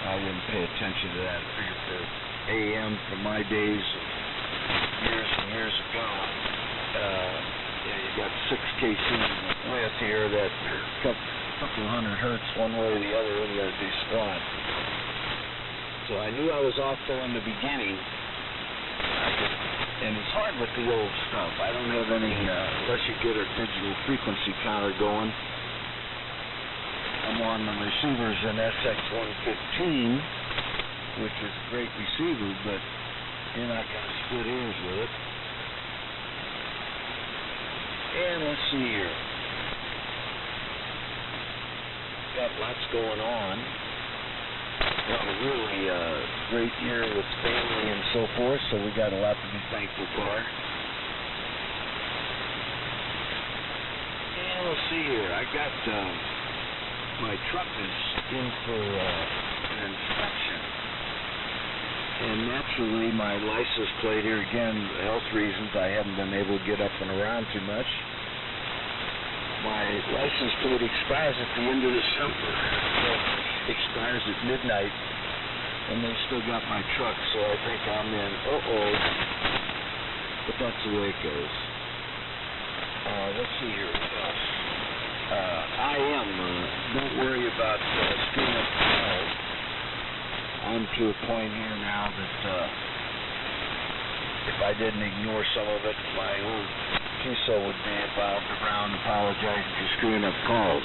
I wouldn't pay attention to that. I figured for AM from my days years and years ago, you got 6 kc width here that couple hundred hertz one way or the other isn't going to do squat. So I knew I was off there in the beginning. And it's hard with the old stuff. I don't have any, unless you get a digital frequency counter going. I'm on the receivers in SX115, which is a great receiver, but you're not going to split ears with it. And let's see here. Got lots going on. Got a really great year with family and so forth, so we got a lot to be thankful for. And let's see here. I got my truck is in for an inspection. And naturally, my license plate here, again, health reasons, I haven't been able to get up and around too much. My license plate expires at the end of December. It expires at midnight, and they still got my truck, so I think I'm in but that's the way it goes. Let's see here. Don't worry about screwing up the calls. I'm to a point here now that if I didn't ignore some of it, my old QSO would be about around apologizing for screwing up calls.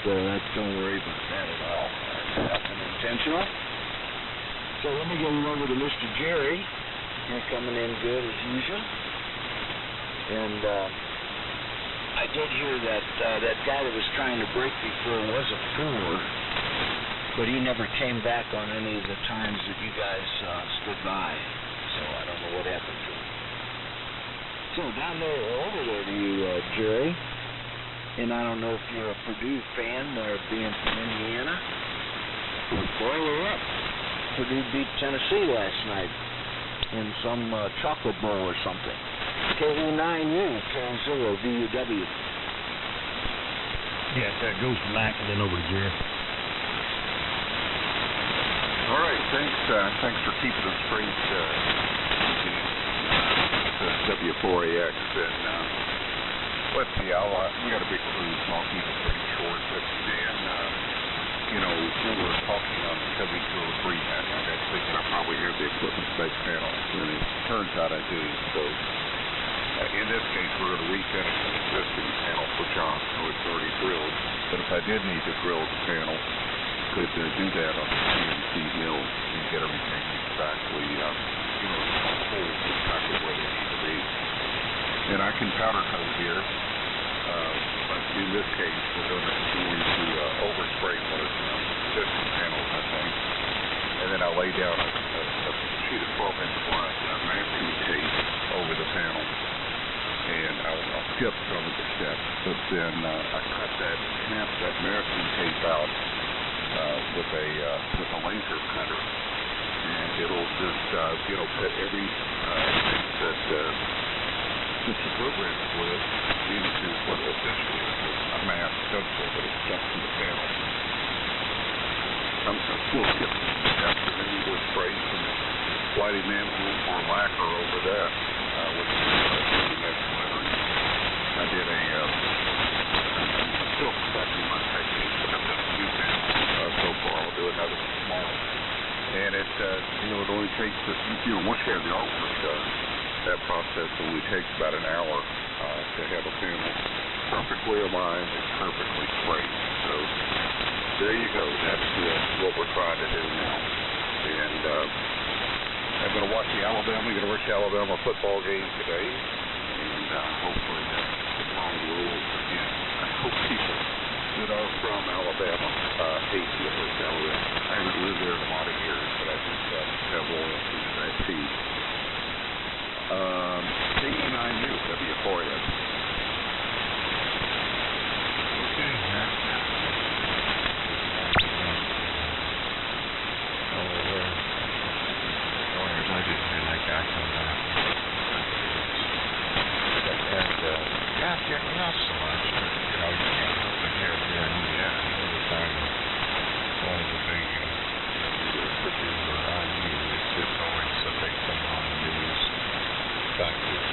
So don't worry about that at all. That's nothing intentional. So let me get it over to Mr. Jerry. You're coming in good as usual. And I did hear that that guy that was trying to break before was a fool, but he never came back on any of the times that you guys stood by. So I don't know what happened to him. So down there, over there to you, Jerry. And I don't know if you're a Purdue fan or being from Indiana. Boiler up. Purdue beat Tennessee last night in some chocolate bowl or something. KE9U, K0, VUW. Yes, that goes from Mac and then over to Jerry. All right, thanks for keeping us straight. W4AX, and let's see, we got a big crew, so I'll keep it pretty short. But Dan, we were talking on the W203 match. I got thinking I probably have the equipment spec panel, and it turns out I do. So in this case, we're going to refinish an existing panel for John, so it's already drilled. But if I did need to drill the panel, could do that on the CNC mill and get everything exactly, exactly where they need to be. And I can powder coat here, but in this case, we're going to overspray one of the existing panels, I think. And then I'll lay down a sheet of 12-inch ply masking tape over the panel. And I'll skip some of the steps, but then I cut snap that masking tape out with a laser cutter, and it'll just put every that it's programmed with into what essentially is a mass stencil that is stuck to the panel. I'm still skipping some steps, and then you will spray some white enamel or lacquer over that, which is the next lettering. I did I'm still perfecting my technique, but I've done a few panels so far. I'll do another one tomorrow. And it only takes, once you have the artwork done, that process only takes about an hour to have a panel perfectly aligned and perfectly sprayed. So there you go. That's what we're trying to do now. And I'm going to watch the Alabama football game today, and hopefully that long will again. I hope people that are from Alabama hate the University of Alabama. I haven't lived there in a lot of years, but I just have loyalty to that team. KE9U, W4S. Okay, Matt. I didn't hear that guy come back. And, yeah, not so much. But, you know, you can't help but hear here in Indiana every time one of the big cities or IU, it's always a big thing on the news. In fact, it's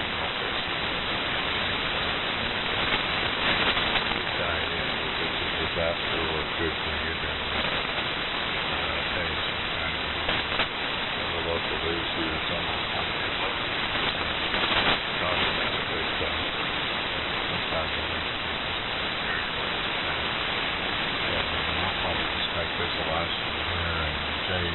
died in if it's a disaster or good for you, then hey, sometimes the local news here is almost not good. Sometimes I think very close to that. And I'll probably just make this the last one here. And Jay,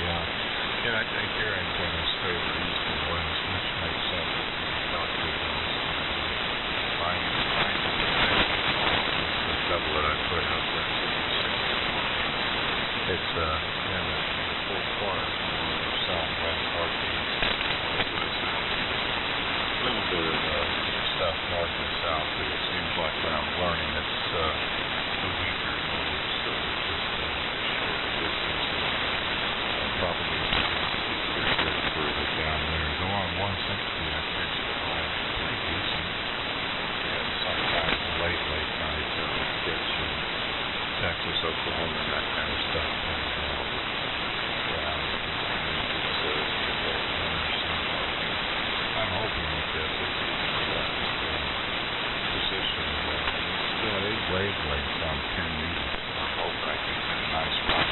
I think your antennas favor east and west, which makes sense if you talk to them this time. Find the double that I put up there. It's in the four corners more southwest, northeast. A little bit of stuff north and south, but it seems like when I'm learning it's the weaker moves, so it's just a short distance. Probably pretty good further down there. Though on 160, I pitched it last pretty decent. And sometimes late night pitch in Texas, Oklahoma, and that kind of stuff. And, I'm hoping with this, if you position still at 8 wavelengths on 10 meters, I'm hoping I can get a nice spot.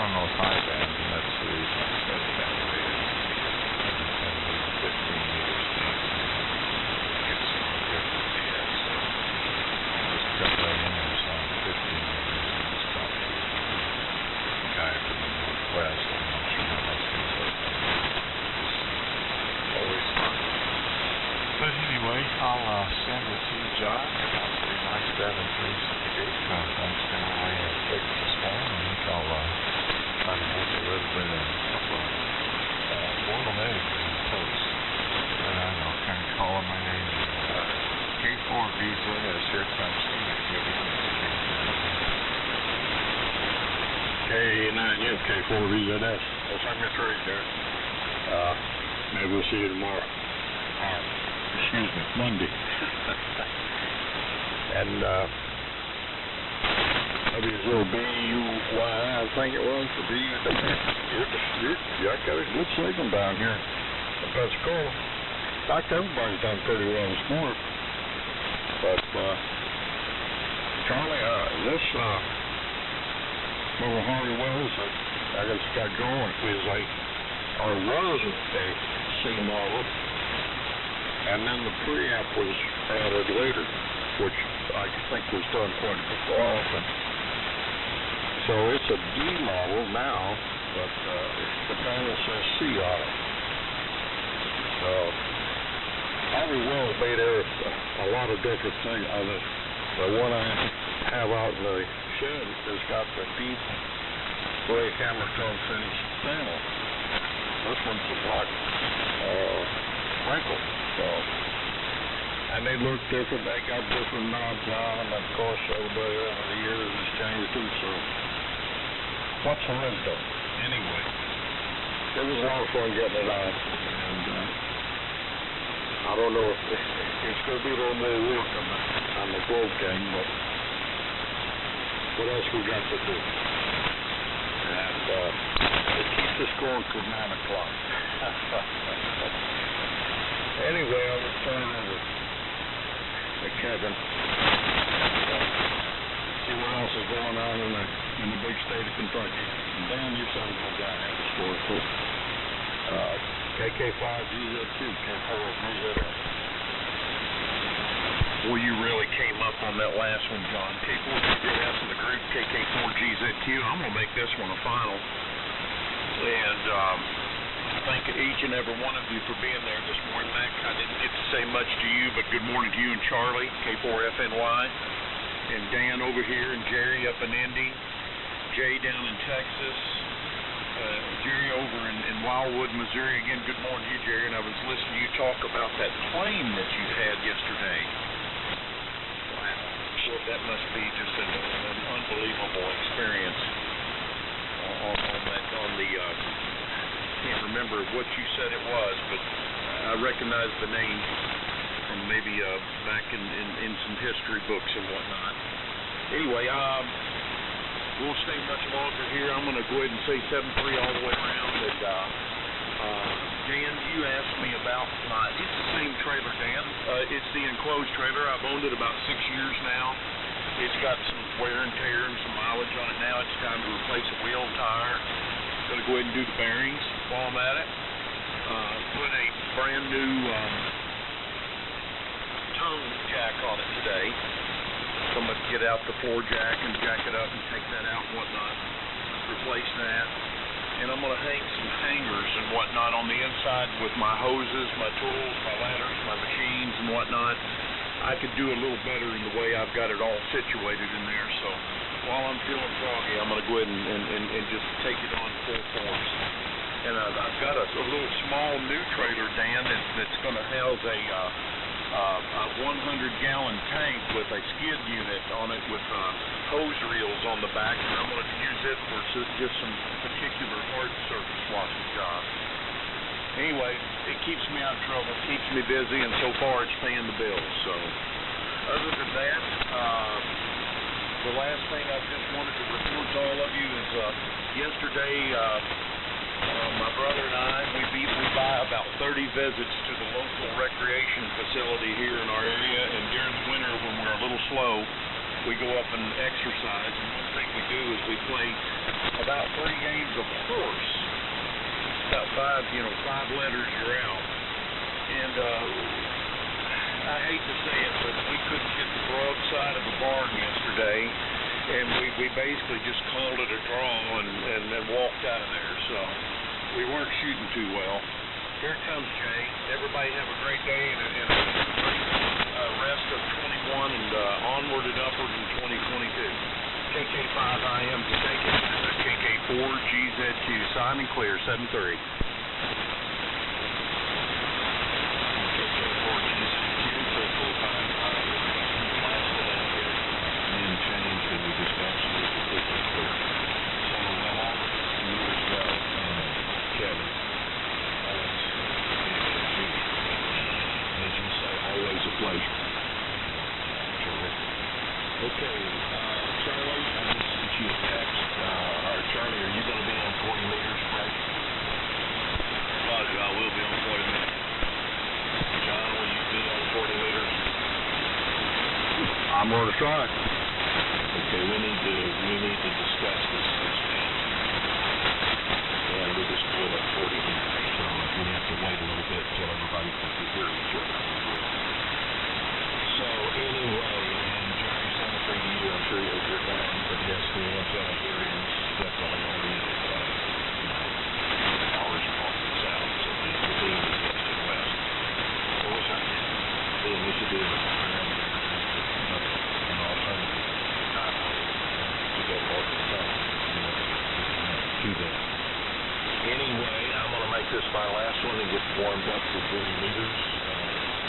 On those high bands, and that's the reason I set it that way. 10 to 15 meters deep. Get some good GPS. So I'll just cut right in there, so I'm 15 meters and just talk to the guy from the northwest. I'm not sure how that's going to work. Always fun. But anyway, I'll send it to you, John. Pretty nice to have him through some gate conference kind of way I figured this morning. I think I'll try to make a little bit of boiled egg on toast. And I'll kind of call him my name. K4VZ is here comes K9U, K4VZS. That's our Miss Reed there. Maybe we'll see you tomorrow. Excuse me, Monday. And WZBUY, I think it was, for you. I got a good signal down here in Pensacola. In fact, everybody's done pretty well this morning. But, Charlie, this little Harvey Wells that I just got going was a C model. And then the preamp was added later, which I think was done quite often. So it's a D model now, but the panel says C on it. So Harvey Wells made a lot of different things. The one I have out in the shed has got the deep gray hammer tone finish panel. This one's a black wrinkle. So, and they look different. They got different knobs on them. Of course, everybody over the years has changed them. So, what's the wisdom? Anyway, it was a lot of fun getting it on. And I don't know if it's going to be a little more work on the Globe game, but what else we got to do? And it keeps us going till 9 o'clock. Anyway, I'll return over to Kevin. See what else is going on in the big state of Kentucky. And Dan, you sound like a guy have a story too. KK5GZ2, K4VZS. Well, you really came up on that last one, John. K4VZS in the group, KK4GZ2. I'm going to make this one a final. And thank each and every one of you for being there this morning. Mac, I didn't get to say much to you, but good morning to you and Charlie, K4FNY, and Dan over here, and Jerry up in Indy, Jay down in Texas, Jerry over in Wildwood, Missouri. Again, good morning to you, Jerry. And I was listening to you talk about that plane that you had yesterday. Wow. Well, that must be just an unbelievable experience on the can't remember what you said it was, but I recognize the name from maybe back in some history books and whatnot. Anyway, won't stay much longer here. I'm going to go ahead and say 7-3 all the way around. And Dan, you asked me about it's the same trailer, Dan. It's the enclosed trailer. I've owned it about 6 years now. It's got some wear and tear and some mileage on it now. It's time to replace a wheel and tire. Going to go ahead and do the bearings while I'm at it. Put a brand new tongue jack on it today. So I'm going to get out the floor jack and jack it up and take that out and whatnot. Replace that. And I'm going to hang some hangers and whatnot on the inside with my hoses, my tools, my ladders, my machines and whatnot. I could do a little better in the way I've got it all situated in there. So while I'm feeling froggy, I'm going to go ahead and just take it on full force. And I've got a little small new trailer, Dan, that's going to house a 100-gallon tank with a skid unit on it with hose reels on the back, and I'm going to use it for just some particular hard surface washing jobs. Anyway, it keeps me out of trouble, keeps me busy, and so far it's paying the bills. So other than that, the last thing I just wanted to report to all of you is yesterday my brother and I, we buy about 30 visits to the local recreation facility here in our area, and during the winter when we're a little slow, we go up and exercise, and one thing we do is we play about 3 games of horse. About 5 letters you're out. And I hate to say it, but we couldn't get the broadside of the barn yesterday, and we basically just called it a draw and then walked out of there. So we weren't shooting too well. Here comes Jay. Everybody have a great day and a great rest of 21 and onward and upward in 2022. KK5IM to KK4GZQ. Signing clear, 7-3. Always a pleasure. Okay, Charlie, I just sent you a text. Charlie, are you going to be on 40 meters, Frank? Roger, I will be on 40 meters. John, will you be on 40 meters? I'm going to try. Okay, we need to discuss this man. And we just pulled up 40 meters, so we have to wait a little bit until everybody can hear each other. So anyway, and Jerry, 7-3 to you, I'm sure you're down, but yes, the antenna here is definitely only hours north and south, so the beam is east and west. I wish I could. Then we should do an alternative to go north and south to that. Anyway, I'm going to make this my last one and get warmed up for 40 meters.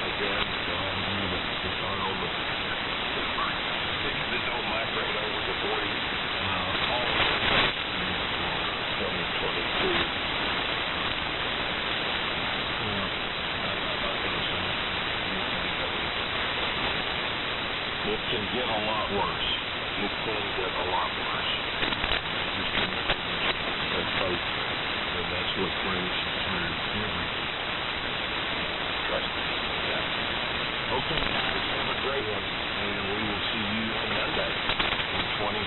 Again, on the things that don't migrate over to 40 all in 2022. It can get a lot worse. It can get a lot worse. That's hope, and that's what brings everything. Trust me. Okay, guys, have a great one, and we will see you on Monday.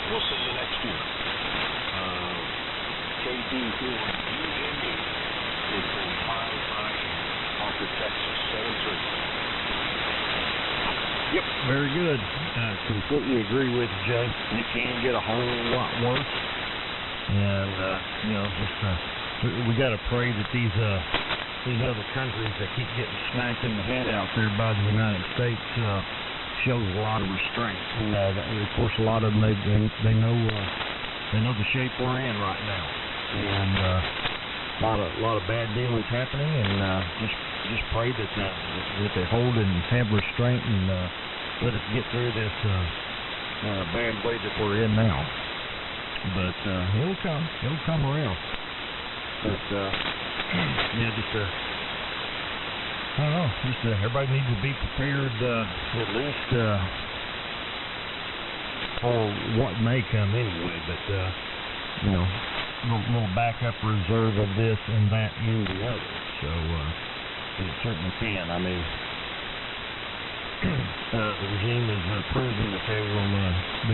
We'll see you next year. KD here in Indy is in 5-5 Parker, Texas, 7-3. Yep, very good. I completely agree with you, Jay. It can get a whole lot worse. And, just we got to pray that these other countries that keep getting smacked in the head out there by the United States shows a lot of restraint. Of course, a lot of them they know the shape we're in right now, and a lot of bad dealings happening, and just pray that they hold and have restraint and let us get through this bad way that we're in now. But it'll come around. But I don't know. Everybody needs to be prepared at least for what may come anyway. But little backup reserve of this and that and the other. So it certainly can. I mean, the regime is proving that they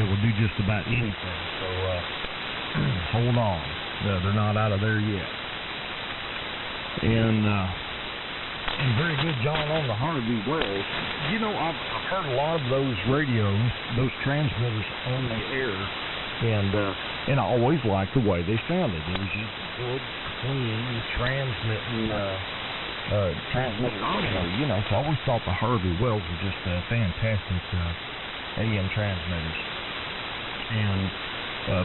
will do just about anything. So hold on. They're not out of there yet. And very good, John, on the Harvey Wells. I've heard a lot of those radios, those transmitters on the air, and I always liked the way they sounded. It was just good, clean, transmitting audio. So I always thought the Harvey Wells were just fantastic AM transmitters. And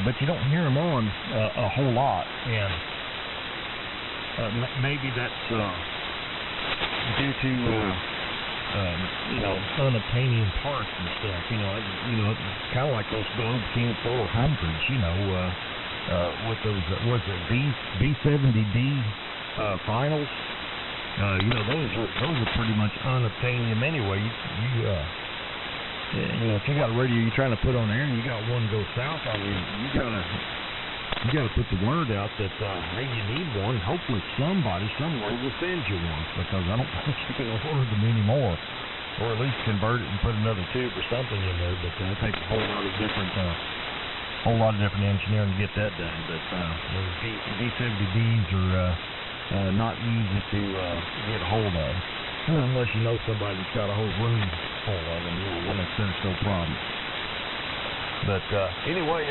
but you don't hear them on a whole lot, and maybe that's due to unobtainium parts and stuff. It's kind of like those Globe King 400s. With those B70D finals. Those are pretty much unobtainium anyway. If you got a radio you're trying to put on air and you got one go south on you, you gotta put the word out that hey, you need one. Hopefully somebody somewhere will send you one, because I don't think you can order them anymore, or at least convert it and put another tube or something in there. But it takes a whole lot of different engineering to get that done. But those B70Ds are not easy to get a hold of, unless you know somebody that's got a whole room full of them. Then it's no problem. But anyway,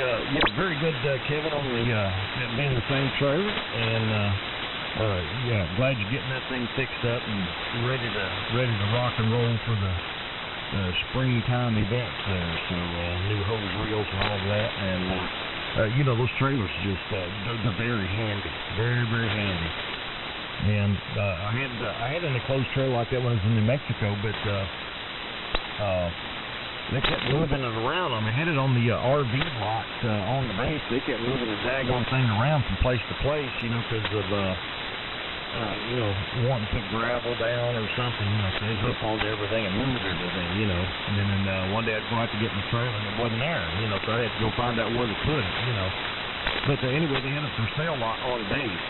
very good, Kevin, on the being the same trailer, and glad you're getting that thing fixed up and ready to rock and roll for the springtime events there. So new hose reels and all of that, and those trailers just they're very handy, very very handy. And I had an enclosed trailer like that when I was in New Mexico, but they kept moving it around. I had it on the RV lot on the base. They kept moving the daggone thing around from place to place, because of wanting to put gravel down or something. So they hook onto everything and move everything, And then one day I'd go out to get my trailer and it wasn't there, so I had to go find out where to put it, But anyway, they had a for sale lot on the base,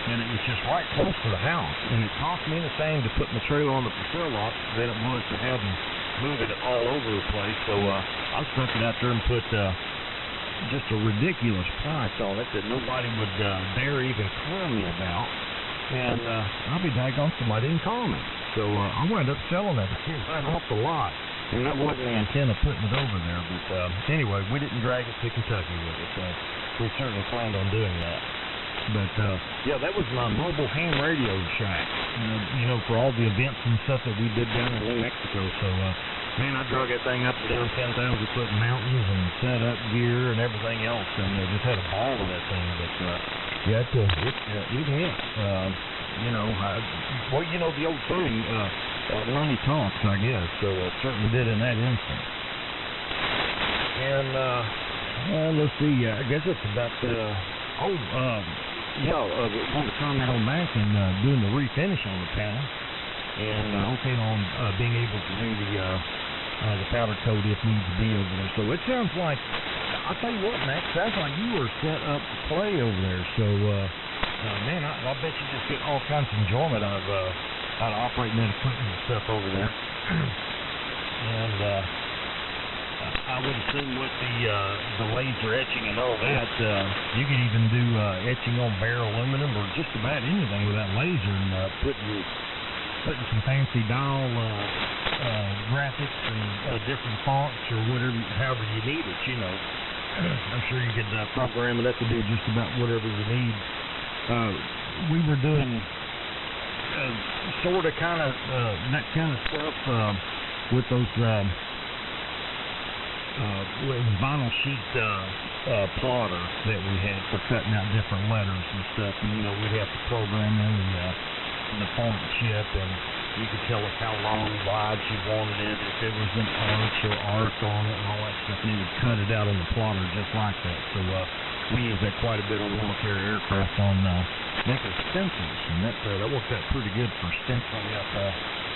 and it was just right close to the house. And it cost me the same to put my trailer on the for sale lot than it was to have them moving it all over the place. So I stuck it out there and put just a ridiculous price on it that nobody would dare even call me about. And I'll be daggone, somebody didn't call me. So I wound up selling that right off the lot. And that wasn't the antenna putting it over there. But anyway, we didn't drag it to Kentucky with it. So we certainly planned on doing that. But that was my mobile ham radio shack, for all the events and stuff that we did down in New Mexico. So, man, I drug that thing up and down 10,000-foot mountains and set up gear and everything else, and just had a ball with that thing. But it hit. The old saying, money talks, I guess. So it certainly did in that instance. And let's see. I guess it's about I want to comment on that and doing the refinish on the panel, and on being able to do the powder coat if needs to be over there. So it sounds like, I'll tell you what, Max, sounds like you were set up to play over there. So, man, I'll bet you just get all kinds of enjoyment out of operating that equipment and stuff over there. And I would assume with the laser etching and all that, you could even do etching on bare aluminum or just about anything with that laser, and putting some fancy dial graphics and different fonts or whatever, however you need it. I'm sure you could program it up to do just about whatever you need. we were doing sort of kind of that kind of stuff with those with vinyl sheet plotter that we had for cutting out different letters and stuff. And, we'd have to program in the font chip, and you could tell us how long, wide you wanted it, if it was an arch or arc on it, and all that stuff. And you would cut it out in the plotter just like that. So we use that quite a bit on military aircraft on making stencils, and that worked out pretty good for stenciling up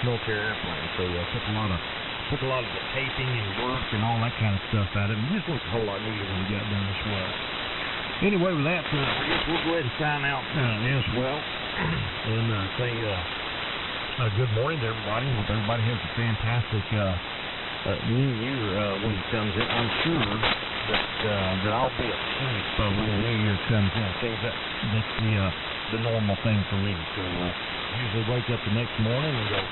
military airplanes. So took a lot of the taping and work and all that kind of stuff out of it. It just looked a whole lot neater when we got done as well. Anyway, with that, I guess we'll go ahead and sign out as well, and say good morning to everybody. Hope everybody has a fantastic New Year when it comes in. I'm sure that I'll be asleep when the New Year comes in. I think that's the normal thing for me. So usually wake up the next morning and go,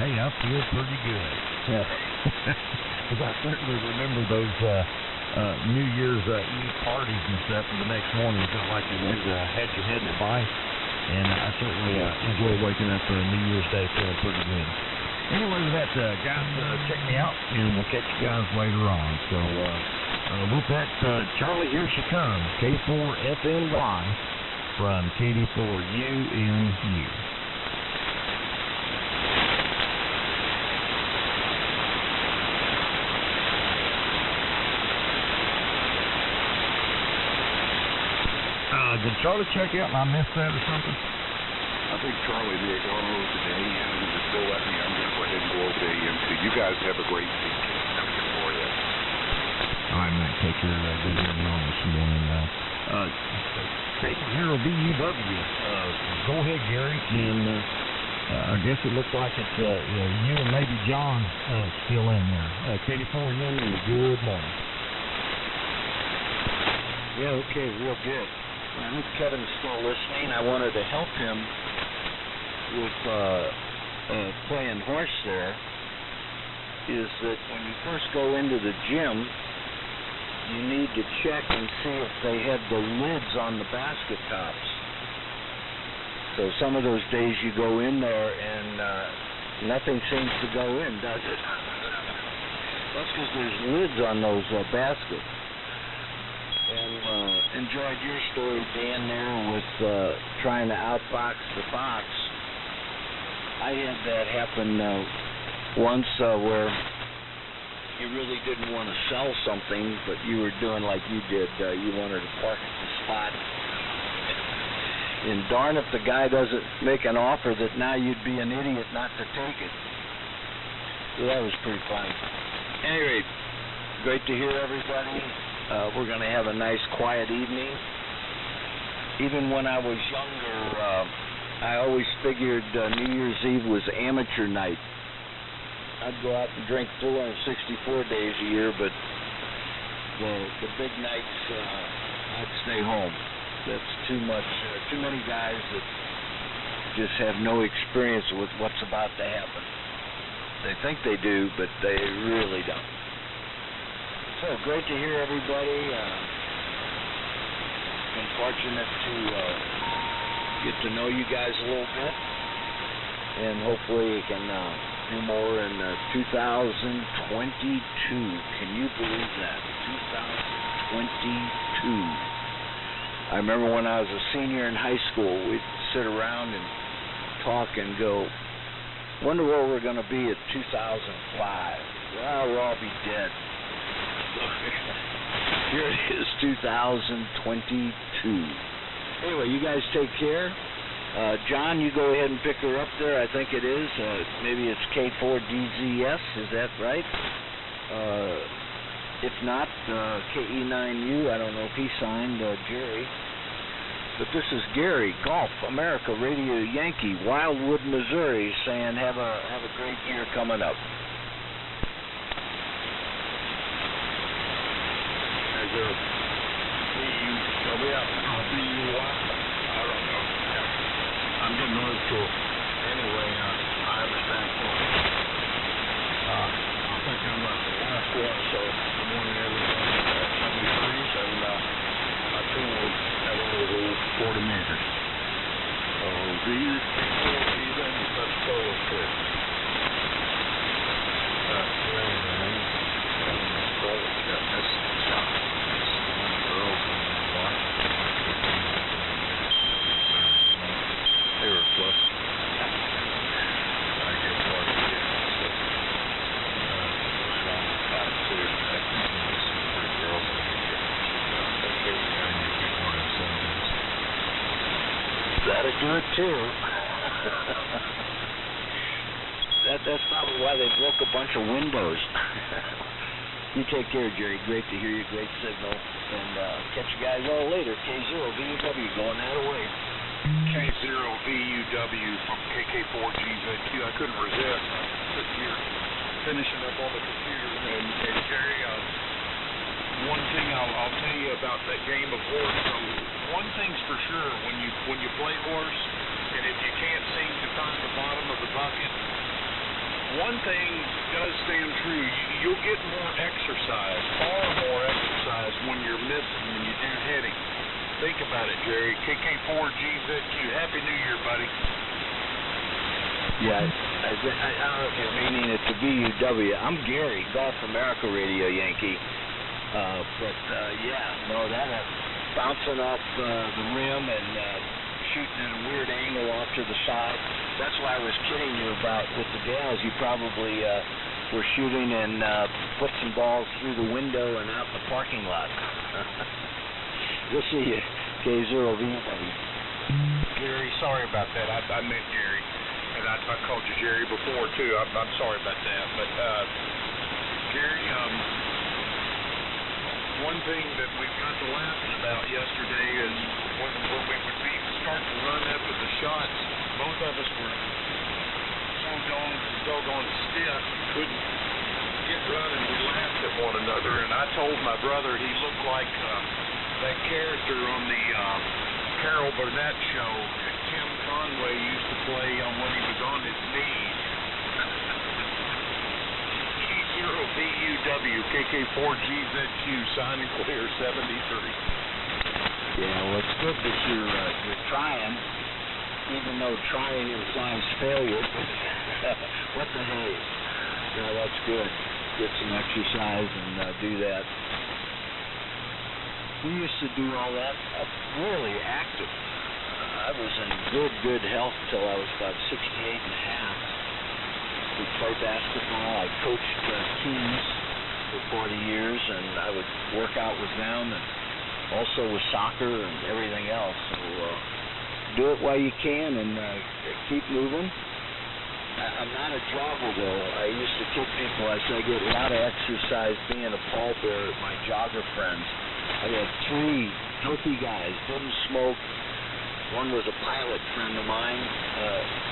hey, I feel pretty good. Yeah. Because I certainly remember those New Year's Eve parties and stuff, and the next morning it felt like you had your head in a vice. And I certainly enjoy waking up New Year's Day feeling pretty good. Anyway, with that, guys, check me out, and we'll catch you guys later on. So, with that, Charlie, here she comes, K4FNY from KD4UNU. Did Charlie check out and I missed that or something? I think Charlie may have gone over to the AM and just go let me. I'm going to go ahead and go over to AM too. You guys have a great weekend. Have a good morning. All right, Matt, take care. Good evening on this morning. Zero BUW. Go ahead, Gary. And I guess it looks like it's you and maybe John still in there. KD4UNU, good morning. Yeah, okay, real good. I think Kevin's still listening. I wanted to help him with playing horse there, is that when you first go into the gym, you need to check and see if they have the lids on the basket tops. So some of those days you go in there and nothing seems to go in, does it? That's because there's lids on those baskets. And enjoyed your story, Dan, there with trying to outbox the box. I had that happen once where you really didn't want to sell something, but you were doing like you did. You wanted to park at the spot. And darn if the guy doesn't make an offer that now you'd be an idiot not to take it. So that was pretty funny. Anyway, great to hear everybody. We're going to have a nice, quiet evening. Even when I was younger, I always figured New Year's Eve was amateur night. I'd go out and drink 364 days a year, but the big nights, I'd stay home. That's too much. Too many guys that just have no experience with what's about to happen. They think they do, but they really don't. So great to hear everybody. Been fortunate to get to know you guys a little bit, and hopefully we can do more in 2022. Can you believe that? 2022. I remember when I was a senior in high school, we'd sit around and talk and go, wonder where we're going to be at 2005. Well, we'll all be dead. Here it is, 2022. Anyway, you guys take care. John, you go ahead and pick her up there. I think it is. Maybe it's K4DZS. Is that right? If not, KE9U. I don't know if he signed Jerry. But this is Gary, Golf America Radio Yankee, Wildwood, Missouri, saying have a great year coming up. Is there a B-U-Y? I don't know. I'm getting neutral. Anyway, I understand. I think I'm the last one, so good morning, everyone. 73s, and I think we'll have over 40 meters. too. That's probably why they broke a bunch of windows. You take care, Jerry. Great to hear you. Great signal. And catch you guys all later. K0VUW going that way. K0VUW from KK4GZQ. I couldn't resist. Sitting here finishing up on the computer. And Jerry, one thing I'll tell you about that game of horse. So one thing's for sure, when you play horse, and if you can't seem to find the bottom of the bucket, one thing does stand true. You'll get more exercise, far more exercise when you're missing than you do hitting. Think about it, Jerry. KK4GZQ. Happy New Year, buddy. Yeah, I don't know if you're meaning it to VUW. I'm Gary, Golf America Radio Yankee. That bouncing off the rim and shooting at a weird angle off to the side. That's why I was kidding you about with the gals. You probably were shooting and put some balls through the window and out in the parking lot. We'll see you, K0VW. Gary, sorry about that. I meant Jerry. And I called you Jerry before, too. I'm sorry about that. But, Jerry, one thing that we've got to laughing about yesterday is when we would be starting to run after the shots, both of us were so doggone stiff, couldn't get running. We laughed at one another, and I told my brother he looked like that character on the Carol Burnett show that Tim Conway used to play on when he was on his knees. K0VUW, KK4GZQ, sign and clear, 73. Yeah, well, it's good that you're trying, even though trying implies failure. What the hey? No, that's good. Get some exercise and do that. We used to do all that really active. I was in good health till I was about 68 and a half. We played basketball. I coached teams for 40 years, and I would work out with them, and also with soccer and everything else. So do it while you can and keep moving. I'm not a jogger, though. I used to kid people. I said I get a lot of exercise being a pallbearer with my jogger friends. I had 3 healthy guys, didn't smoke. One was a pilot friend of mine.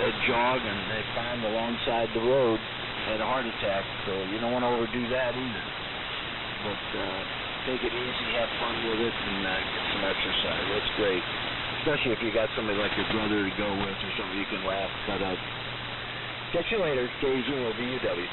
They jog and they found alongside the road, had a heart attack. So you don't want to overdo that either. But take it easy, have fun with it, and get some exercise. That's great. Especially if you got somebody like your brother to go with or something you can laugh, cut out. Catch you later, K0VUW.